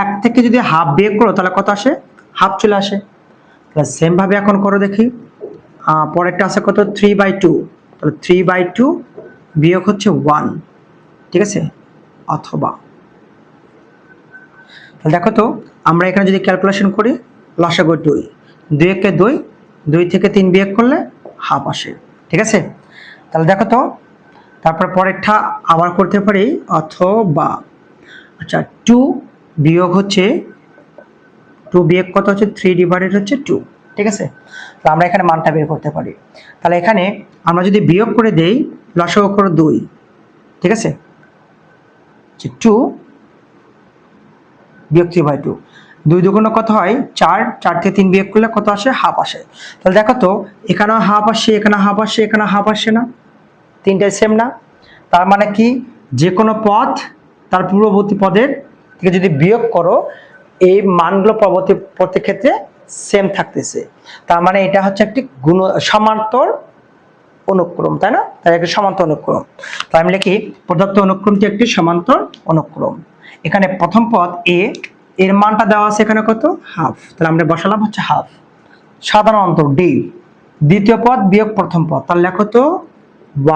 এক থেকে যদি হাফ বিয়োগ করো তাহলে কত আসে? হাফ চলে আসে। তাহলে সেম ভাবে এখন করো দেখি। পরেরটা আছে কত? 3/2। তাহলে 3/2 বিয়োগ হচ্ছে 1। ঠিক আছে, অথবা তাহলে দেখো তো, আমরা এখানে যদি ক্যালকুলেশন করি, লসাগু 2, 2 একে 2, 2 থেকে 3 বিয়োগ করলে হাফ আসে। ঠিক আছে, তাহলে দেখো তো, তারপর পরেরটা আবার করতে পারি অথবা। আচ্ছা, 2 বিয়োগ হচ্ছে 2 বিয়োগ কত হচ্ছে? 3 ডিভাইডেড হচ্ছে 2। ঠিক আছে, তো আমরা এখানে মানটা বের করতে পারি। তাহলে এখানে আমরা যদি বিয়োগ করে দেই, লসাগু করো 2। ঠিক আছে, 2 বিয়োগ 3/2, 2 দুগুণে কত হয়? 4, 4 থেকে 3 বিয়োগ করলে কত আসে? হাফ আসে। তাহলে দেখো তো, এখানেও হাফ আসে, এখানে হাফ আসে, এখানে হাফ আসে না? তিনটাই সেম না? তার মানে কি? যে কোনো পদ তার পূর্ববর্তী পদের থেকে যদি বিয়োগ করো, এই মানগুলো পরবর্তী পদের ক্ষেত্রে সেম থাকতেছে। তার মানে এটা হচ্ছে একটি সমান্তর অনুক্রম, তাই না? তাই একটি সমান্তর অনুক্রম। তাই আমি লিখি প্রদত্ত অনুক্রমটি একটি সমান্তর অনুক্রম। এখানে প্রথম পদ এ, এর মানটা দেওয়া আছে এখানে কত? হাফ। তাহলে আমরা বসালাম হচ্ছে হাফ। সাধারণ অন্তর ডি, দ্বিতীয় পদ বিয়োগ প্রথম পদ, তাহলে লেখো তো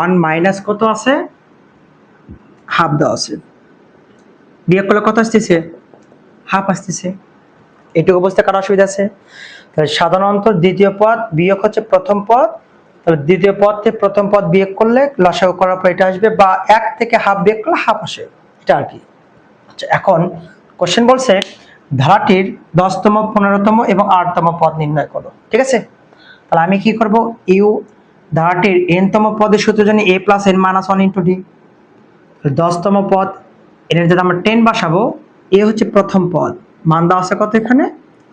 1 মাইনাস কত আছে, হাফ দেওয়া আছে, বিয়োগ করলে কত আসতেছে, হাফ আসতেছে। এটুকু বুঝতে কারো অসুবিধা আছে? তাহলে সাধারণত দ্বিতীয় পদ বিয়োগ হচ্ছে প্রথম পদ, তাহলে দ্বিতীয় পদ থেকে প্রথম পদ বিয়োগ করলে লসাগু করার পর এটা আসবে, বা 1 থেকে হাফ বিয়োগ করলে হাফ আসে, এটা আর কি। আচ্ছা, এখন কোশ্চেন বলছে ধারাটির 10তম 15তম এবং 8তম পদ নির্ণয় করো। ঠিক আছে, তাহলে আমি কি করব, ইউ ধারাটির nতম পদের সূত্র জানি a plus n minus 1 into d. 10তম পদ এর যদি আমরা 10 বসাবো, এ হচ্ছে প্রথম পদ, মান দেওয়া আছে কত এখানে,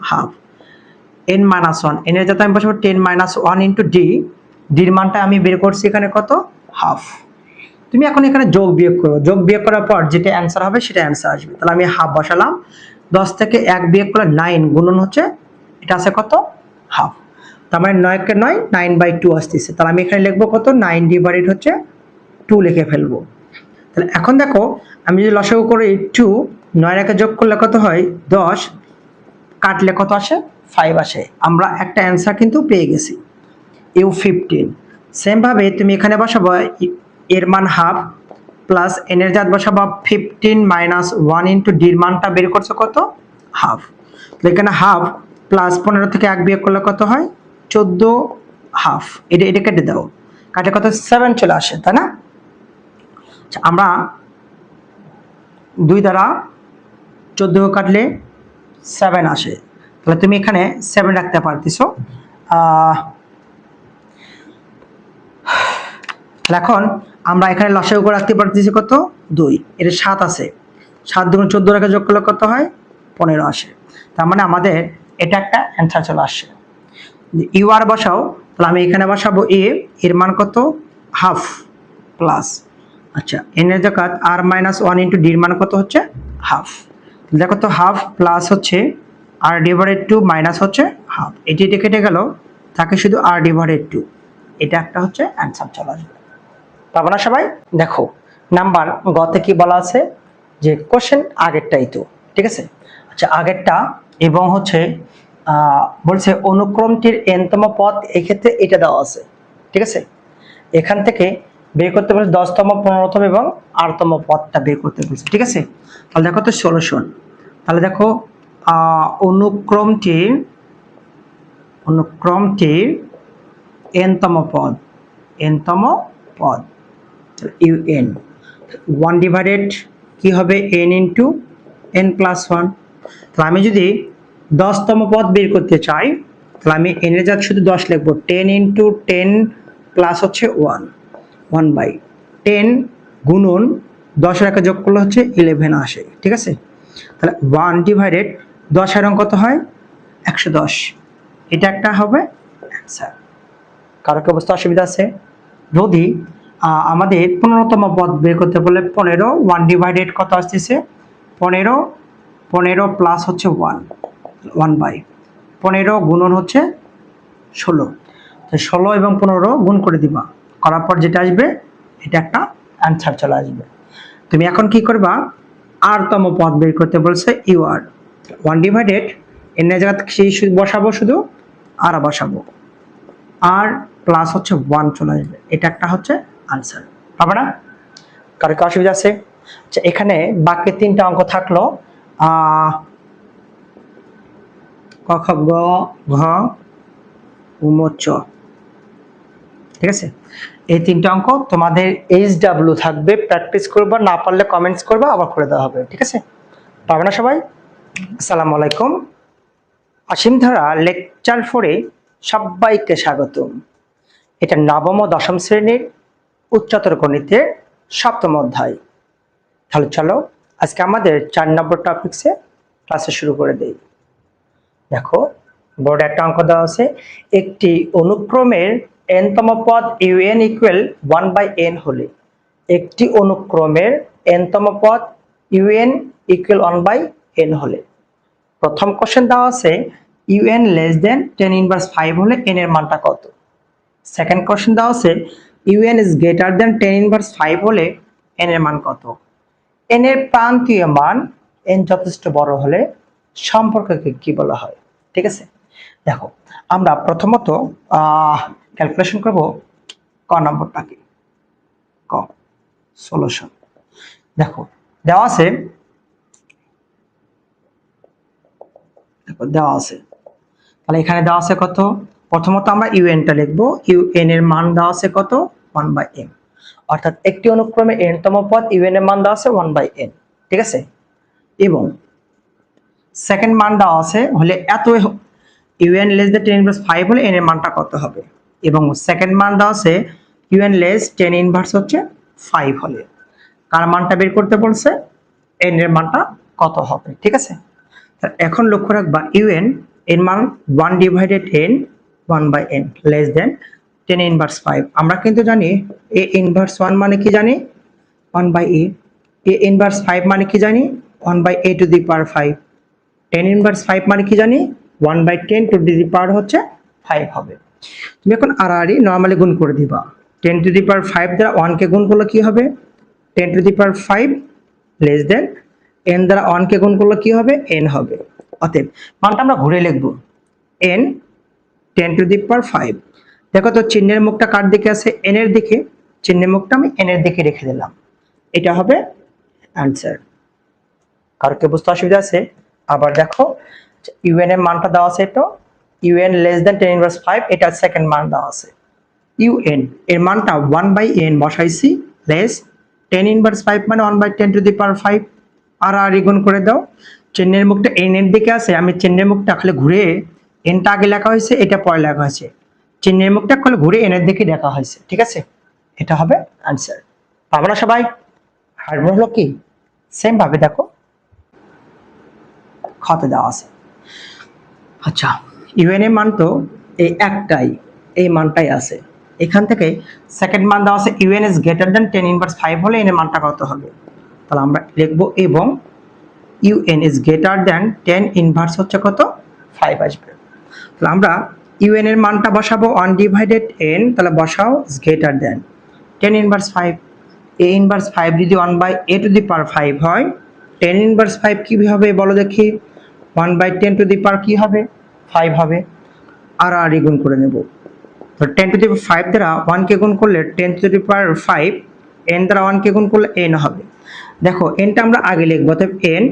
হাফ, n মাইনাস 1 n এর যাতে আমি বসাবো 10 মাইনাস 1 ইন্টু ডি, ডির মানটা আমি বের করছি এখানে কত, হাফ। তুমি এখন এখানে যোগ বিয়োগ করো, যোগ বিয়োগ করার পর যেটা অ্যান্সার হবে সেটা অ্যান্সার আসবে। তাহলে আমি হাফ বসালাম, 10 থেকে 1 বিয়োগ করলে 9 গুণন হচ্ছে এটা আছে কত, হাফ। তার মানে 9 কে 9 9/2 আসতেছে। তাহলে আমি এখানে লিখবো কত, 9 ডিভাইডেড হচ্ছে 2 লিখে ফেলবো। তাহলে এখন দেখো আমি যদি লসাগু করি 2, 9 একে যোগ করলে কত হয় 10, কাটলে কত আসে 5 আসে। আমরা একটা অ্যান্সার কিন্তু পেয়ে গেছি, ইউ 15। সেম ভাবে তুমি এখানে বসাবো এর মান হাফ প্লাস এন এর জাত বসাবো 15 মাইনাস 1 ইন্টু ডির মানটা বের করছো কত, হাফ। এখানে হাফ প্লাস 15 থেকে 1 বিয়োগ করলে কত হয় 14 হাফ, এটা কেটে দাও, কাটে কত 7 চলে আসে, তাই না? আমরা 2 দ্বারা 14 কাটলে 7 আসে, তাহলে তুমি এখানে 7 রাখতে পারতেছো। এখন আমরা এখানে লসাগু করে রাখতে পারতেছি কত, 2, এর 7 আছে, 7 দুগুণ 14 রেখে যোগ করলে কত হয় 15 আসে। তার মানে আমাদের এটা একটা অ্যান্সার চলে আসে। ইউ আর বসাও, তাহলে আমি এখানে বসাবো এ, এর মান কত, হাফ প্লাস, আচ্ছা এন এর জায়গায় আর মাইনাস 1 ইন্টু ডির মান কত হচ্ছে হাফ। দেখো তো হাফ প্লাস হচ্ছে আর ডিভাইডেড 2 মাইনাস হচ্ছে হাফ, এটি কেটে গেল, থাকে শুধু আর ডিভাইডেড 2, এটা একটা হচ্ছে অ্যান্সার চলে আসবে। পাবো না সবাই? দেখো নাম্বার গতে কি বলা আছে, যে কোশ্চেন আগেরটাই তো, ঠিক আছে। আচ্ছা আগেরটা এবং হচ্ছে বলছে অনুক্রমটির nতম পদ, এই ক্ষেত্রে এটা দেওয়া আছে, ঠিক আছে। এখান থেকে বের করতে বলছে 10তম 15তম এবং 8তম পদটা বের করতে বলছে, ঠিক আছে। তাহলে দেখো তো সলিউশন, তাহলে দেখো অনুক্রমটির nতম পদ, un 1 ডিভাইডেড কি হবে n ইন্টু n প্লাস 1। তাহলে আমি যদি 10তম পদ বের করতে চাই, তাহলে আমি n এর জায়গায় শুধু 10 লিখবো, 10 ইন্টু 10 প্লাস হচ্ছে 1/10 গুণন 10 এর একে যোগ করলে হচ্ছে 11 আসে, ঠিক আছে। তাহলে 1 ডিভাইডেড 10 এর অঙ্ক কত হয় 110, এটা একটা হবে অ্যান্সার। কারো কি অবস্থা অসুবিধা আছে? যদি আমাদের 15তম পদ বের করতে বলে 15, 1 ডিভাইডেড কত আসতেছে 15 প্লাস হচ্ছে 1/15 গুণন হচ্ছে 16, তো 16 এবং 15 গুণ করে দিবা, করার পর যেটা আসবে এটা একটা অ্যান্সার চলে আসবে। তুমি এখন কি করবা, আরতম পদ বের করতে বলছে ইউ আর, 1 ডিভাইডেড এর জায়গায় বসাবো শুধু আর বসাবো, আর প্লাস হচ্ছে 1 চলে আসবে, এটা একটা হচ্ছে আনসার। হবে না? কারো কি অসুবিধা আছে? আচ্ছা এখানে বাকি 3টা অঙ্ক থাকলো, ক খ গ ঘ উম চ, ঠিক আছে। এই 3টা অঙ্ক তোমাদের HW থাকবে, প্র্যাকটিস করবা, না পারলে কমেন্টস করবা, আবার করে দেওয়া হবে, ঠিক আছে। পারবে না সবাই? আসসালামু আলাইকুম, অসীম ধারা লেকচার 4-এ সবাইকে স্বাগতম। এটা নবম ও দশম শ্রেণীর উচ্চতর গণিতের 7ম অধ্যায়। তাহলে চলো আজকে আমাদের 4 নম্বর টপিকসে ক্লাসে শুরু করে দেই। দেখো বোর্ডে একটা অঙ্ক দেওয়া আছে, একটি অনুক্রমের nতম পদ un ইকুয়াল 1/n হলে, একটি অনুক্রমের nতম পদ un ইকুয়াল 1/n হলে। প্রথম কোশ্চেন দেওয়া আছে un লেস দেন 10 ইনভার্স 5 হলে n এর মানটা কত। সেকেন্ড কোশ্চেন দেওয়া আছে un is greater than 10 inverse 5 হলে n এর মান কত। n এর প্রান্তীয় মান n যথেষ্ট বড় হলে সম্পর্ককে কি বলা হয়, ঠিক আছে। দেখো আমরা প্রথমত ক্যালকুলেশন করব ক নম্বরটা কি, ক সলিউশন। দেখো দেওয়া আছে, তাহলে এখানে দেওয়া আছে কত, প্রথমত আমরা ইউএনটা লিখবো, ইউএন এর মান দেওয়া আছে কত 1/n, অর্থাৎ একটি অনুক্রমে n তম পদ ইউএন এর মান দেওয়া আছে 1/n, ঠিক আছে। এবং সেকেন্ড মান দেওয়া আছে হলে এত ইউএন লেস দ্যান 10 ইনভার্স 5 হলে n এর মানটা কত হবে, এবং সেকেন্ড মান দেওয়া আছে ইউএন লেস 10 ইনভার্স হচ্ছে 5 হলে কার মানটা বের করতে বলছে, n এর মানটা কত হবে, ঠিক আছে। এখন লক্ষ্য রাখবা ইউএন এর মান 1/n 1/n less than 10 inverse 5। আমরা কিন্তু জানি a ইনভার্স 1 মানে কি জানি 1/a, a ইনভার্স 5 মানে কি জানি 1/a two the power 5, 10 inverse 5 মানে কি জানি 1/10 টু দি পাওয়ার হচ্ছে 5 হবে। তুমি এখন আড়াআড়ি নরমালি গুণ করে দিবা, 10 টু দি পাওয়ার 5 দ্বারা 1 কে গুণ করলে কি হবে 10 to the power 5 less than n দ্বারা 1 কে গুণ করলে কি হবে n হবে। অতএব মানটা আমরা ঘুরে লিখব n 10 টু দি পাওয়ার 5। দেখো তো চিহ্নের মুখটা কার দিকে আছে, n এর দিকে, চিহ্নের মুখটা আমি n এর দিকে রেখে দিলাম, এটা হবে অ্যানসার। কার কে বুঝতে অসুবিধা আছে? আবার দেখো ইউএন এর মানটা দেওয়া আছে, তো ইউএন লেস দেন 10 ইনভার্স 5, এটা সেকেন্ড মান দেওয়া আছে, ইউএন এর মানটা 1/n বসাইছি লেস 10 ইনভার্স 5 মানে 1/10 টু দি পাওয়ার 5, আর গুণ করে দাও। চিহ্নের মুখটা n এর দিকে আছে, আমি চিহ্নের মুখটা খালি ঘুরে nটা আগে লেখা হয়েছে, এটা পরে লেখা হয়েছে, চিহ্নের মুখটা খালি ঘুরে n এর দিকে লেখা হয়েছে, ঠিক আছে। এটা হবে आंसर। পাবো না সবাই? হারমোন হলো কি সেম ভাবে দেখো খতে দেওয়া আছে। আচ্ছা ইউএন এর মান তো এই একটাই, এই মানটাই আছে, এখান থেকে সেকেন্ড মান দেওয়া আছে UN is greater than 10 inverse 5 হলে এর মানটা কত হবে, তাহলে আমরা লিখব এবং UN is greater than 10 inverse হচ্ছে কত 5 আসবে। তাহলে আমরা ইউএন এর মানটা বসাবো 1/n, তাহলে বসাও is greater than 10 inverse 5, a inverse 5 যদি 1/a টু দি পাওয়ার 5 হয়, 10 ইনভার্স 5 কি হবে বলো দেখি 1/10 টু দি পাওয়ার কি হবে 5 হবে, আর গুণ করে নেব। তো 10 টু দি পাওয়ার 5 দ্বারা 1 কে গুণ করলে 10 টু দি পাওয়ার 5, n দ্বারা 1 কে গুণ করলে n হবে। দেখো nটা আমরা আগে লিখব, অতএব n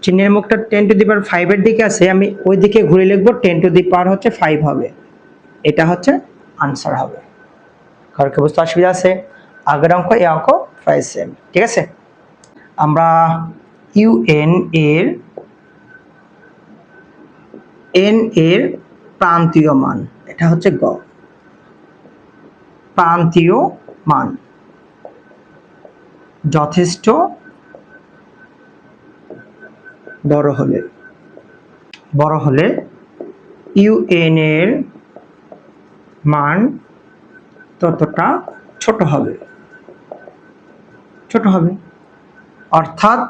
চিহ্নের মুখটা 10 টু দি পাওয়ার 5 এর দিকে আছে, আমি ওই দিকে ঘুরে লিখব 10 টু দি পাওয়ার হচ্ছে 5 হবে, এটা হচ্ছে আনসার হবে। কার কি বুঝতে অসুবিধা আছে? আগের অঙ্ক এই অঙ্ক প্রায় সেম, ঠিক আছে। আমরা ইউএন এর n এর প্রান্তীয় মান, এটা হচ্ছে গ, প্রান্তীয় মান যথেষ্ট বড় হলে ইউএন এর মান ততটা ছোট হবে, অর্থাৎ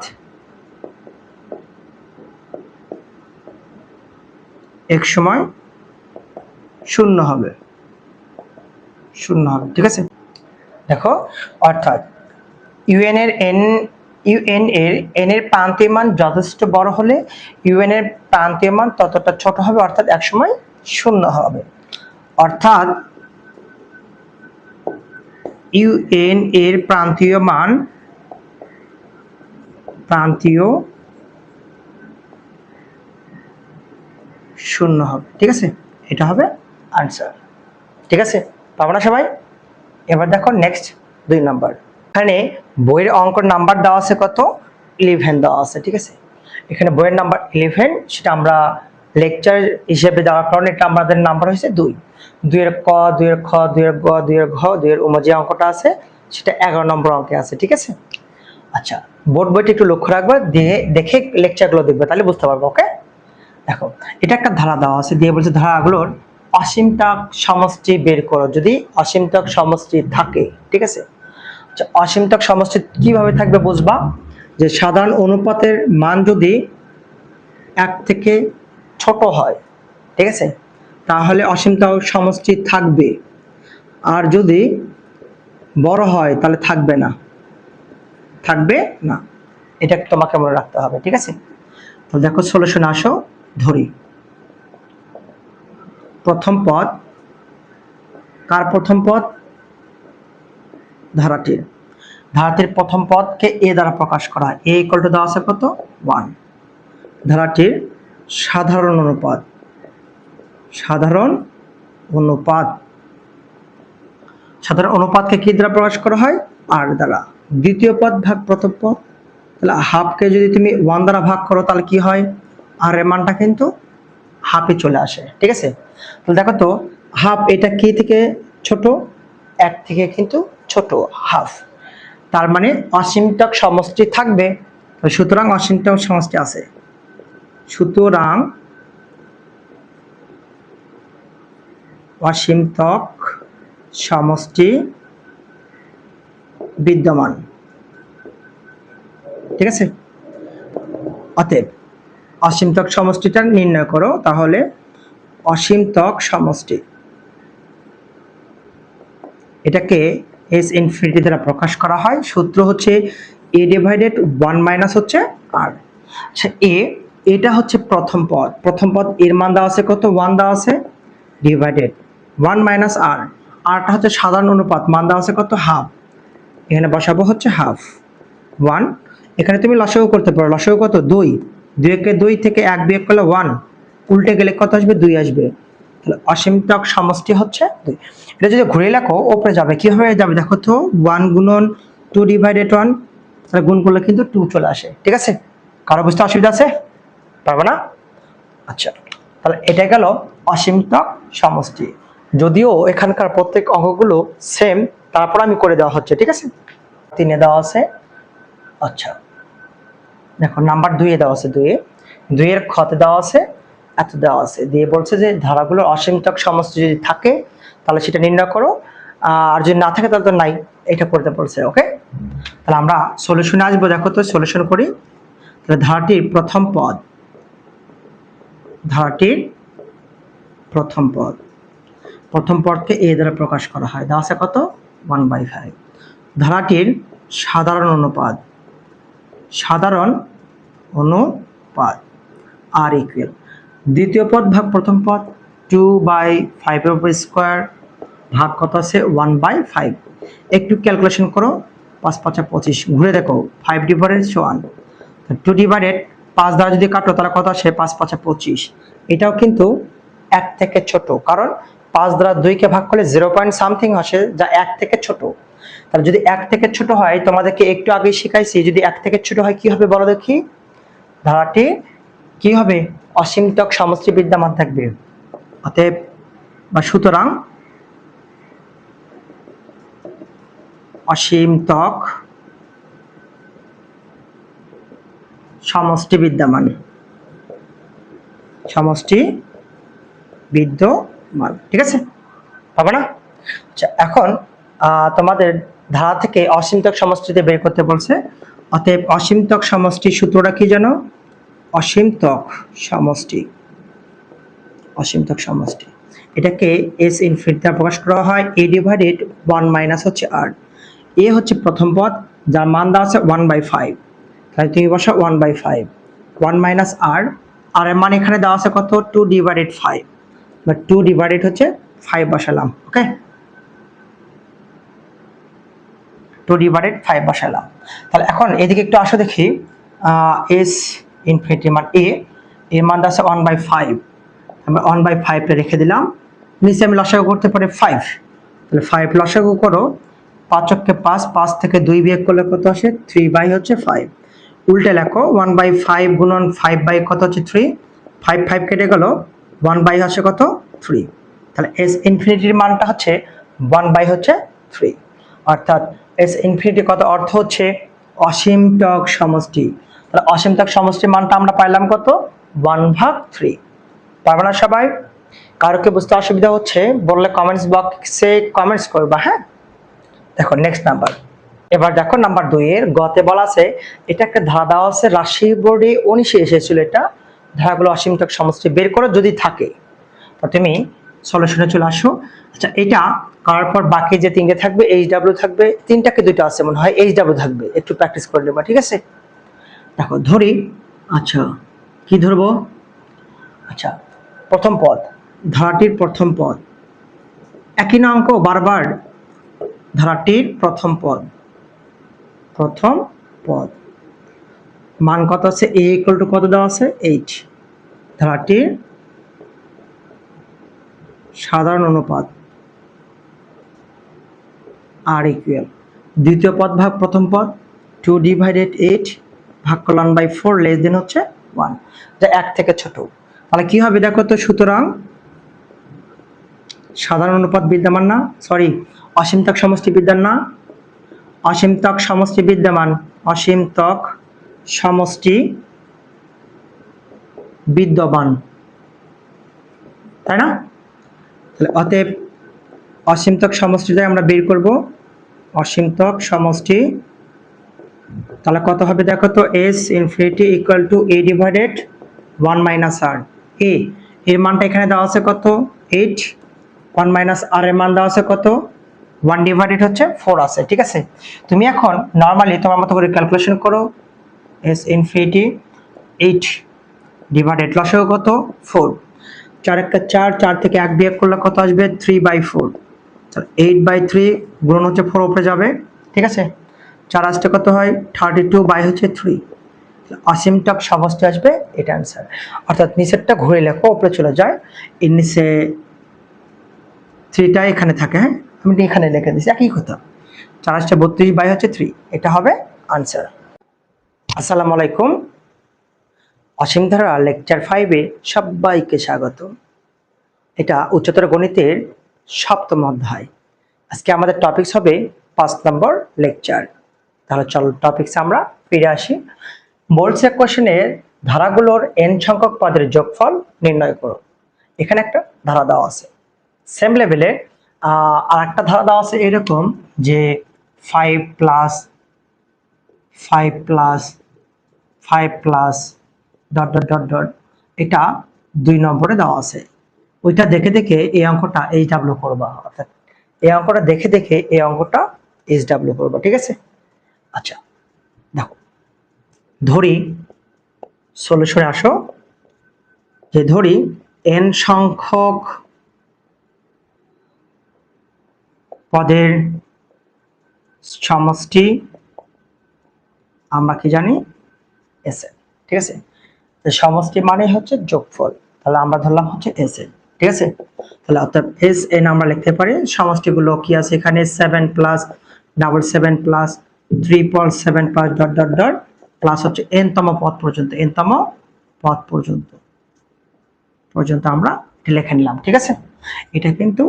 এক সময় শূন্য হবে, ঠিক আছে। দেখো অর্থাৎ ইউএন এর n এর প্রান্তীয় মান যথেষ্ট বড় হলে ইউএন এর প্রান্তীয় মান ততটা ছোট হবে, অর্থাৎ এক সময় শূন্য হবে। অর্থাৎ ইউএন এর প্রান্তীয় মান শূন্য হবে, ঠিক আছে। এটা হবে আনসার, ঠিক আছে। পাবো না সবাই? এবার দেখো নেক্সট 2 নাম্বার, এখানে বইয়ের অঙ্কের নাম্বার দেওয়া আছে কত 11 দেওয়া আছে, ঠিক আছে। এখানে বইয়ের নাম্বার 11, সেটা আমরা লেকচার হিসেবে দেওয়ার কারণে এটা আমাদের নাম্বার হয়েছে 2 এর ক, 2 এর খ, 2 এর গ, 2 এর ঘ, 2 এর যে অঙ্কটা আছে সেটা 11 নম্বর অঙ্কে আছে, ঠিক আছে। আচ্ছা বোর্ড বইটা একটু লক্ষ্য রাখবে, দেখে লেকচারগুলো দেখবে, তাহলে বুঝতে পারবে। ওকে দেখো এটা একটা ধারা দেওয়া আছে, দিয়ে বলছে ধারাগুলোর অসীমতক সমষ্টি বের করো যদি অসীমতক সমষ্টি থাকে, ঠিক আছে। আচ্ছা অসীমতক সমষ্টি কিভাবে থাকবে বুঝবা, যে সাধারণ অনুপাতের মান যদি 1 থেকে ছোট হয়, ঠিক আছে, তাহলে অসীমতক সমষ্টি থাকবে, আর যদি বড় হয় তাহলে থাকবে না, এটা তোমাকে মনে রাখতে হবে, ঠিক আছে। তো দেখো সলিউশন আসো, ধরি প্রথম পদ কার প্রথম পদ? ধারাটির। ধারাটির প্রথম পদকে এ দ্বারা প্রকাশ করা হয়। এ ইকুয়াল টু দেওয়া আছে কত? 1। ধারাটির সাধারণ অনুপাত, সাধারণ অনুপাত, সাধারণ অনুপাতকে কি দ্বারা প্রকাশ করা হয়? আর দ্বারা। দ্বিতীয় পদ ভাগ প্রথম পদ, তাহলে হাফকে যদি তুমি 1 দ্বারা ভাগ করো তাহলে কি হয়? আর এর মানটা কিন্তু হাফে চলে আসে। ঠিক আছে, তাহলে দেখো তো হাফ এটা কি থেকে ছোট? 1 থেকে কিন্তু ছোট হাফ। তার মানে অসীমতক সমষ্টি থাকবে, সুতরাং অসীমতক সমষ্টি আছে, সুতরাং অসীমতক সমষ্টি বিদ্যমান। ঠিক আছে, অতএব অসীমতক সমষ্টিটা নির্ণয় করো। তাহলে অসীমতক সমষ্টি এটাকে এস ইনফিনিটি দ্বারা প্রকাশ করা হয়। সূত্র হচ্ছে এ ডিভাইডেড 1 মাইনাস হচ্ছে আর। আচ্ছা, এটা হচ্ছে প্রথম পদ। প্রথম পদ এর মান দেওয়া আছে কত? 1 দেওয়া আছে, ডিভাইডেড 1 মাইনাস আর। আরটা হচ্ছে সাধারণ অনুপাত, মান দেওয়া আছে কত? হাফ। এখানে বসাবো হচ্ছে হাফ 1। এখানে তুমি লসাগু করতে পারো। লসাগু কত? 2। 2 থেকে 1 বিয়োগ করলে 1, উল্টে গেলে কত আসবে? 2 আসবে। তাহলে অসীমতক সমষ্টি হচ্ছে 2। এটা যদি ঘুরে লেখো উপরে যাবে, কিভাবে যাবে দেখো তো? 1 গুণন 2 ডিভাইডেড 1, তাহলে গুণ করলে কিন্তু 2 চলে আসে। ঠিক আছে, কারো বুঝতে অসুবিধা আছে? পারবে না? আচ্ছা, তাহলে এটা গেল অসীমতক সমষ্টি। যদিও এখানকার প্রত্যেক অঙ্কগুলো সেম, তারপর আমি করে দেওয়া হচ্ছে। ঠিক আছে, 3 দেওয়া আছে। আচ্ছা দেখো নাম্বার 2 দেওয়া আছে, 2 এর খতে দেওয়া আছে, এত দেওয়া আছে, দিয়ে বলছে যে ধারাগুলোর অসীমতক সমষ্টি যদি থাকে তাহলে সেটা নির্ণয় করো, আর যদি না থাকে তাহলে তো নাই, এটা করতে বলছে। ওকে, তাহলে আমরা সলিউশনে আসবো। দেখো তো সলিউশন করি। তাহলে ধারাটির প্রথম পদ, ধারাটির প্রথম পদ, প্রথম পদকে এ দ্বারা প্রকাশ করা হয়। দেওয়া আছে কত? 1/5। ধারাটির সাধারণ অনুপাত, সাধারণ অনুপাত আর ইকুয়াল দ্বিতীয় পদ ভাগ প্রথম পদ, 2/5 ভাগ কত আছে? 1/5। একটু ক্যালকুলেশন করো, 5 5 25, ঘুরে দেখো 5 ডিভাইডেড 1, 2 ডিভাইডেড 5 দ্বারা যদি কাটো তাহলে কত আসে? 5 5 25। এটাও কিন্তু 1 থেকে ছোট, কারণ 5 দ্বারা 2 কে ভাগ করলে 0 পয়েন্ট সামথিং আসে, যা 1 থেকে ছোট। তাহলে যদি 1 থেকে ছোট হয়, তোমাদেরকে একটু আগে শিখাইছি, যদি 1 থেকে ছোট হয় কি হবে বলো দেখি? ধারাটি কি হবে? অসীমতক সমষ্টি বিদ্যমান থাকবে। অতএব বা সুতরাং অসীমতক সমষ্টি বিদ্যমান, সমষ্টি বিদ্যমান। ঠিক আছে, হবে না? আচ্ছা, এখন তোমাদের ধারা থেকে অসীমতক সমষ্টিতে বের করতে বলছে। অতএব অসীমতক সমষ্টি সূত্রটা কি জানো? অসীমতক সমষ্টি, অসীমতক সমষ্টি এটাকে এস ইনফিনিটি দ্বারা প্রকাশ করা হয়। এ ডিভাইডেড 1 মাইনাস হচ্ছে আর। এ হচ্ছে প্রথম পদ, যার মান দেওয়া আছে 1/5, তাহলে তুমি বসা 1/5, 1 মাইনাস আর। আর এর মান এখানে দেওয়া আছে কত? 2 ডিভাইডেড 5, বা 2 ডিভাইডেড হচ্ছে 5 বসালাম। ওকে, 2 ডিভাইডেড 5 বসালাম। তাহলে এখন এদিকে একটু আসো দেখি। এস ইনফিনিটি মান এর মান আছে 1/5, আমরা 1/5 রেখে দিলাম। নিচে আমি লসাগু করতে পারি 5, তাহলে 5 লসাগু করো, 5 × 5, 5 থেকে 2 বিয়োগ করলে কত আসে? 3/5। উল্টে লেখো 1/5 গুণন 5 কত হচ্ছে? 3। 5 5 কেটে গেল, 1 আসে কত? 3। তাহলে এস ইনফিনিটির মানটা হচ্ছে 1/3। অর্থাৎ এস ইনফিনিটি কত? অর্থ হচ্ছে অসীমতক সমষ্টি। তাহলে অসীমতক সমষ্টির মানটা আমরা পাইলাম কত? 1/3। পারবে না সবাই? কারো কি বুঝতে অসুবিধা হচ্ছে বললে কমেন্টস বক্সে কমেন্টস করবা। হ্যাঁ, দেখো নেক্সট নাম্বার। এবার দেখো নাম্বার 2 এর গতে বলা আছে, এটা একটা ধারা দেওয়া আছে, রাজশাহী বোর্ডে 19 এসেছিল। এটা ধারাগুলো অসীমতক সমষ্টি বের করো যদি থাকে, তো তুমি সলিউশনে চলে আসো। আচ্ছা, এটা করার পর বাকি যে 3টে থাকবে, HW থাকবে, 3টাকে 2টা আছে মনে হয়, HW থাকবে, একটু প্র্যাকটিস করে নেবা। ঠিক আছে, দেখো ধরি। আচ্ছা, কি ধরবো? আচ্ছা, প্রথম পদ, ধারাটির প্রথম পদ, একই না অঙ্ক বারবার, ধারাটির প্রথম পদ মান কত আছে, a ইকুয়াল টু কত দেওয়া আছে 8, ধারাটির সাধারণ অনুপাত r ইকুয়াল দ্বিতীয় পদ ভাগ প্রথম পদ 2 ডিভাইডেড 8 ভাগ করলে 1/4 লেস দেন হচ্ছে 1, যা 1 থেকে ছোট। তাহলে কি হবে দেখো তো, সুতরাং সাধারণ অনুপাত বিদ্যমান না, সরি অসীমতক সমষ্টি বিদ্যমান না, অসীমতক সমষ্টি বিদ্যমান, অসীমতক সমষ্টি বিদ্যমান, তাই না? তাহলে অতএব অসীমতক সমষ্টিটা আমরা বের করব, অসীমতক সমষ্টি। তাহলে কত হবে দেখো তো, s infinity equal to a divided 1 minus r। a এর মানটা এখানে দেওয়া আছে কত 8, 1 মাইনাস r এর মান দেওয়া আছে কত 1 ডিভাইডেড হচ্ছে 4 আছে, ঠিক আছে? তুমি এখন নরমালি তোমার মতো করে ক্যালকুলেশন করো, s ইনফিনিটি 8 ডিভাইডেড লসাগু কত 4, 4 একটা 4, 4 থেকে 1 বিয়োগ করলে কত আসবে 3/4, 8/3 গুণন হচ্ছে 4 উপরে যাবে, ঠিক আছে? 4 আসতে কত হয় 32/3, অসীমতক সমষ্টি আসবে, এটা आंसर। অর্থাৎ নিচেরটা ঘুরে লেখো, উপরে চলে যায়, এর নিচে 3টা এখানে থাকে, হ্যাঁ আমি এখানে লিখে দিছি একই কথা, 4 আসতে 32/3, এটা হবে आंसर। আসসালামু আলাইকুম, অসীম ধারা লেকচার 5 এ সবাইকে স্বাগত। এটা উচ্চতর গণিতের 7ম অধ্যায়। আজকে আমাদের টপিকস হবে 5 নম্বর লেকচার। তাহলে চলো টপিকস আমরা ফিরে আসি। বলছে কোশ্চেনের ধারাগুলোর n সংখ্যক পদের যোগফল নির্ণয় করো। এখানে একটা ধারা দেওয়া আছে, সেম লেভেলে আর একটা ধারা দেওয়া আছে এরকম যে 5 plus 5 plus 5 plus dot dot dot dot, এটা 2 নম্বরে দেওয়া আছে। ওইটা দেখে দেখে এই অঙ্কটা HW করবা, অর্থাৎ এই অঙ্কটা দেখে দেখে এই অঙ্কটা HW করবা, ঠিক আছে? আচ্ছা দেখো, ধরি সলিউশনে আসো, যে ধরি n সংখ্যক পদের সমষ্টি আমরা কি জানি SN, ঠিক আছে? সমষ্টি মানে হচ্ছে যোগফল, তাহলে আমরা ধরলাম হচ্ছে SN, ঠিক আছে? তাহলে অর্থাৎ SN আমরা লিখতে পারি, সমষ্টিগুলো কি আছে এখানে 7 plus 7 plus 7 plus dot dot dot plus হচ্ছে n তম পদ পর্যন্ত, n তম পদ পর্যন্ত আমরা লিখে নিলাম, ঠিক আছে? এটা কিন্তু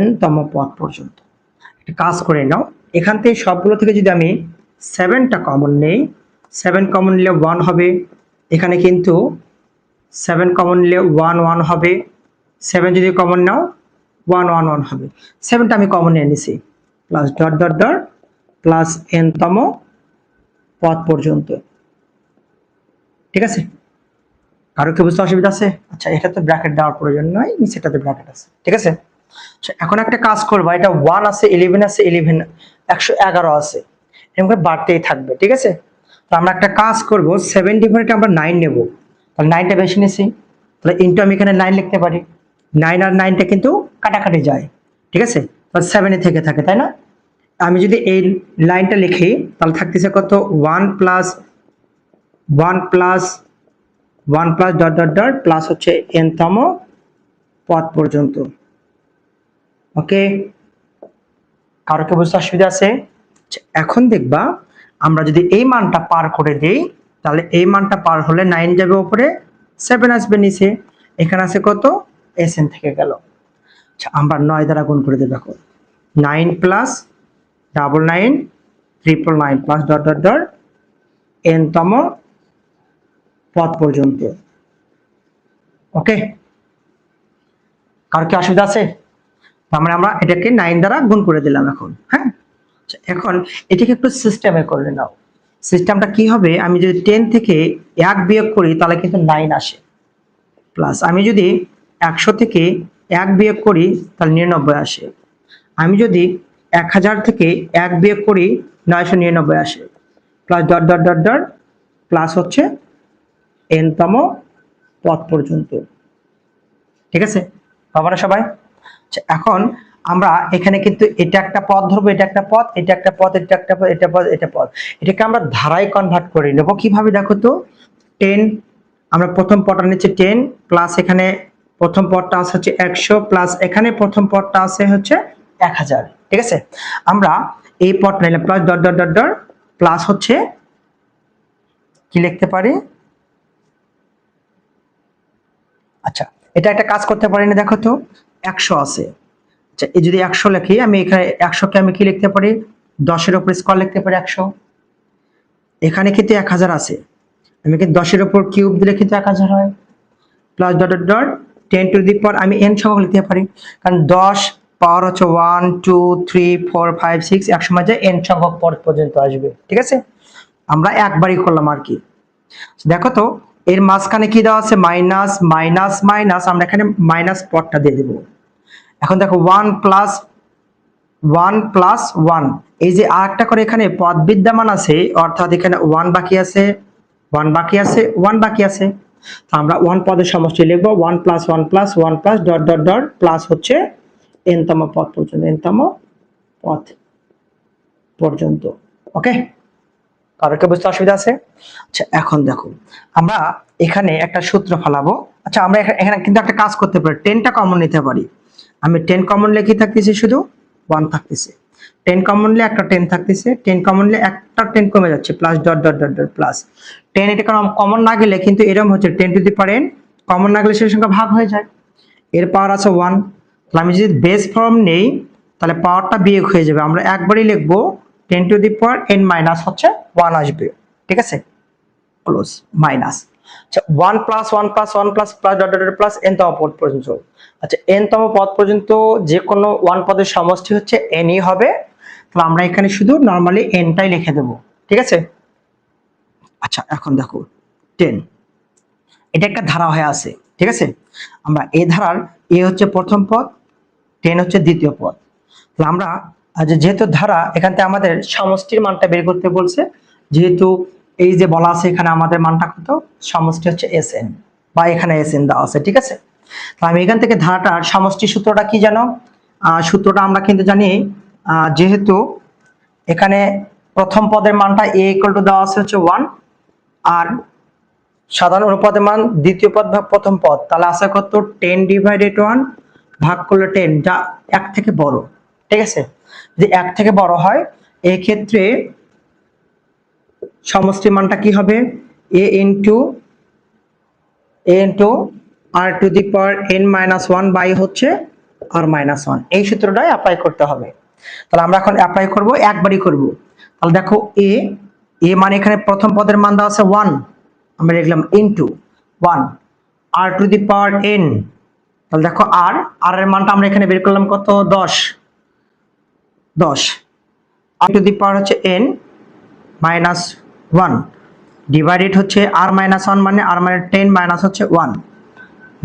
n তম পদ পর্যন্ত। একটা কাজ করে নাও, এখান থেকে সবগুলো থেকে যদি আমি 7টা কমন নেই, 7 কমন নিলে 1 হবে, এখানে কিন্তু 7 কমন নিলে 1 1 হবে, 7 যদি কমন নাও 1 1 1 হবে, 7টা আমি কমন নিয়ে নিছি, plus dot dot dot plus n তম পদ পর্যন্ত, ঠিক আছে? কারো কি বুঝতে অসুবিধা আছে? আচ্ছা, এটা তো ব্র্যাকেট দেওয়ার প্রয়োজন নয়, নিচেটাতে ব্র্যাকেট আছে, ঠিক আছে? আচ্ছা, এখন একটা কাজ করবা, এটা 1 আছে 11 আছে 11 111 আছে, এরকম করে বাড়তেই থাকবে, ঠিক আছে? তো আমরা একটা কাজ করব, 7 ডিভাইডেড আমরা 9 নেব, তাহলে 9টা বেশি নিছি, তাহলে ইনটু আমি এখানে 9 লিখতে পারি, 9 আর 9টা কিন্তু কাটাকাটি যায়, ঠিক আছে? তাহলে 7 এ থেকে থাকে, তাই না? আমি যদি এই লাইনটা লিখি তাহলে থাকতেছে কত 1 plus 1 plus 1 plus dot dot dot plus হচ্ছে n তম পদ পর্যন্ত। ওকে, কারো কি বুঝতে অসুবিধা আছে? এখন দেখবা, আমরা যদি এই মানটা পার করে দেই, তাহলে এই মানটা পার হলে 9 যাবে উপরে, 7 আসবে নিচে, এখানে আছে কত SN থেকে গেল। আচ্ছা, আমরা 9 দ্বারা গুণ করে দেব, দেখো 9 plus 99 999 plus dot dot dot n তম পদ পর্যন্ত। ওকে, কার কি অসুবিধা আছে? তার মানে আমরা এটাকে 9 দ্বারা গুণ করে দিলাম এখন, হ্যাঁ? এখন এটাকে একটু সিস্টেমে করে নাও। সিস্টেমটা কি হবে, আমি যদি 10 থেকে 1 বিয়োগ করি তাহলে কিন্তু 9 আসে, প্লাস আমি যদি 100 থেকে 1 বিয়োগ করি তাহলে 99 আসে, আমি যদি 1000 থেকে 1 বিয়োগ করি 999 আসে, plus dot dot dot dot plus হচ্ছে n তম পদ পর্যন্ত, ঠিক আছে? পাবো না সবাই? এখন আমরা এখানে কিন্তু এটা একটা পদ ধরবো, এটা একটা পদ, এটা একটা পদ, এটা একটা পদ, এটা পদ, এটা পদ। এটাকে আমরা ধারায় কনভার্ট করে নেব। কিভাবে দেখো তো, 10, আমরা প্রথম পদটা নিচ্ছি 10 প্লাস এখানে প্রথম পদটা আছে হচ্ছে 100 প্লাস এখানে প্রথম পদটা আছে হচ্ছে 1000। ঠিক আছে, আমরা এই পদ নিলাম plus dot dot dot dot plus হচ্ছে কি লিখতে পারি, আচ্ছা এটা একটা কাজ করতে পারি না, দেখো তো 100 আছে। আচ্ছা এই যদি 100 লিখি, আমি এখানে 100 কে আমি কি লিখতে পারি, 10 এর উপর স্কয়ার লিখতে পারি 100। এখানে কিন্তু 1000 আছে, আমি কিন্তু 10 এর উপর কিউব দিলে কিন্তু 1000 হয়। Plus dot dot dot 10 to the power আমি n সংখ্যক লিখতে পারি, কারণ 10 পাওয়ার হচ্ছে 1 2 3 4 5 6 এক সময় যে n সংখ্যক পদ পর্যন্ত আসবে। ঠিক আছে, আমরা একবারই করলাম আর কি। দেখো তো এর মাঝখানে কি দেওয়া আছে, মাইনাস মাইনাস মাইনাস, আমরা এখানে মাইনাস পদটা দিয়ে দেব। এখন দেখো 1 প্লাস 1, এই যে আরেকটা করে এখানে পদ বিদ্যমান আছে, অর্থাৎ এখানে 1 বাকি আছে, 1 বাকি আছে, 1 বাকি আছে। তো আমরা 1 পদের সমষ্টি লিখবো 1 plus 1 plus 1 plus dot dot dot plus হচ্ছে n তম পদ পর্যন্ত, n তম পদ পর্যন্ত। ওকে, কারোর কি বুঝতে অসুবিধা আছে? আচ্ছা এখন দেখো আমরা এখানে একটা সূত্র ফেলাবো। আচ্ছা আমরা এখানে কিন্তু একটা কাজ করতে পারি, 10টা কমন নিতে পারি। আমি 10 কমন লিখে থাকতেছি, শুধু 1 থাকতেছে। 10 কমন নিলে একটা 10 থাকতেছে, 10 কমন নিলে একটা 10 কমে যাচ্ছে, plus dot dot dot dot plus 10। এটা কমন না গেলে কিন্তু এরকম হচ্ছে 10 to the power n, common না গেলে সেই সংখ্যা ভাগ হয়ে যায়, এর পাওয়ার আছে 1। তাহলে আমি যদি বেস ফর্ম নেই তাহলে পাওয়ারটা বিয়োগ হয়ে যাবে, আমরা একবারই লিখবো 10 to the power n minus হচ্ছে 1 আসবে। ঠিক আছে, প্লাস মাইনাস, আচ্ছা 1 plus 1 plus 1 plus plus dot dot plus n তম পদ পর্যন্ত। আচ্ছা n তম পদ পর্যন্ত যে কোনো 1 পদের সমষ্টি হচ্ছে n ই হবে, তাহলে আমরা এখানে শুধু নরমালি n টাই লিখে দেব। ঠিক আছে, আচ্ছা এখন দেখো 10, এটা একটা ধারা হয়ে আছে। ঠিক আছে, আমরা এই ধারার a হচ্ছে প্রথম পদ, 10 হচ্ছে দ্বিতীয় পদ। তাহলে আমরা যেহেতু ধারা, এখান থেকে আমাদের সমষ্টির মানটা বের করতে বলছে, যেহেতু এই যে বলা আছে এখানে আমাদের মানটা কত, সমষ্টি হচ্ছে Sn, বা এখানে Sn দেওয়া আছে। ঠিক আছে, তো আমি এখান থেকে ধারাটার সমষ্টি সূত্রটা কি জানো, সূত্রটা আমরা কিন্তু জানি, যেহেতু এখানে প্রথম পদের মানটা a ইকুয়াল টু দেওয়া আছে হচ্ছে 1, আর সাধারণ অনুপাতের মান দ্বিতীয় পদ ভাগ প্রথম পদ, তাহলে আছে কত 10 ডিভাইডেড 1 ভাগ করলে 10, যা 1 থেকে বড়। ঠিক আছে, যদি 1 থেকে বড় হয় এই ক্ষেত্রে সমষ্টি মানটা কি হবে, a into r to the power n minus 1 by হচ্ছে r মাইনাস 1। এই সূত্রটাই অ্যাপ্লাই করতে হবে। তাহলে আমরা এখন অ্যাপ্লাই করব, একবারই করব। তাহলে দেখো a মানে এখানে প্রথম পদের মান দেওয়া আছে 1, আমরা লিখলাম into 1 r to the power n। তাহলে দেখো r এর মানটা আমরা এখানে বের করলাম কত, 10 r টু দি পাওয়ার হচ্ছে n মাইনাস 1 ডিভাইডেড হচ্ছে r মাইনাস 1, মানে r মানে 10 মাইনাস হচ্ছে 1,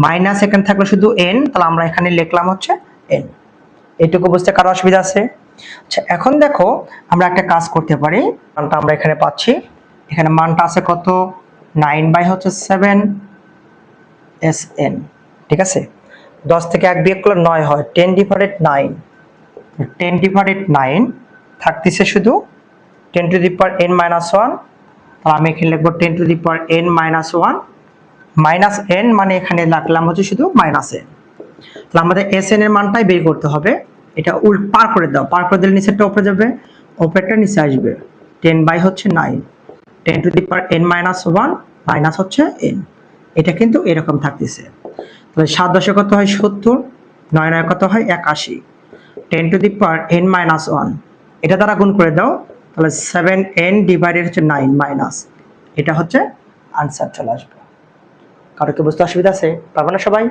মাইনাস এখানে থাকলো শুধু n, তাহলে আমরা এখানে লিখলাম হচ্ছে n। এইটুকু বুঝতে কারো অসুবিধা আছে? আচ্ছা এখন দেখো আমরা একটা কাজ করতে পারি, মানটা আমরা এখানে পাচ্ছি, এখানে মানটা আছে কত 9 বাই হচ্ছে 7 Sn। ঠিক আছে, 10 থেকে 1 বিয়োগ করলে 9 হয়, 10 ডিভাইডেড 9, 10 ডিভাইডেড 9 থাকতেছে শুধু 10 to the power n minus 1। তাহলে আমি এখানে লিখবো 10 to the power n minus 1, minus n মানে এখানে লিখলাম হচ্ছে শুধু মাইনাস n। তাহলে আমাদের Sn এর মানটাই বের করতে হবে, এটা পার করে দাও, পার করে দিলে নিচেরটা উপরে যাবে, উপরেরটা নিচে আসবে, 10 বাই হচ্ছে 9, 10 to the power n minus 1 minus হচ্ছে n, এটা কিন্তু এরকম থাকতেছে। তাহলে 7 10 কত হয় 70, 9 9 কত হয় 81, 10 to the power n minus 1 এটা দ্বারা গুণ করে দাও, তাহলে 7n ডিভাইডেড হচ্ছে 9 মাইনাস, এটা হচ্ছে আনসার চলে আসবে। কারো কি বুঝতে অসুবিধা আছে? পারবে না সবাই?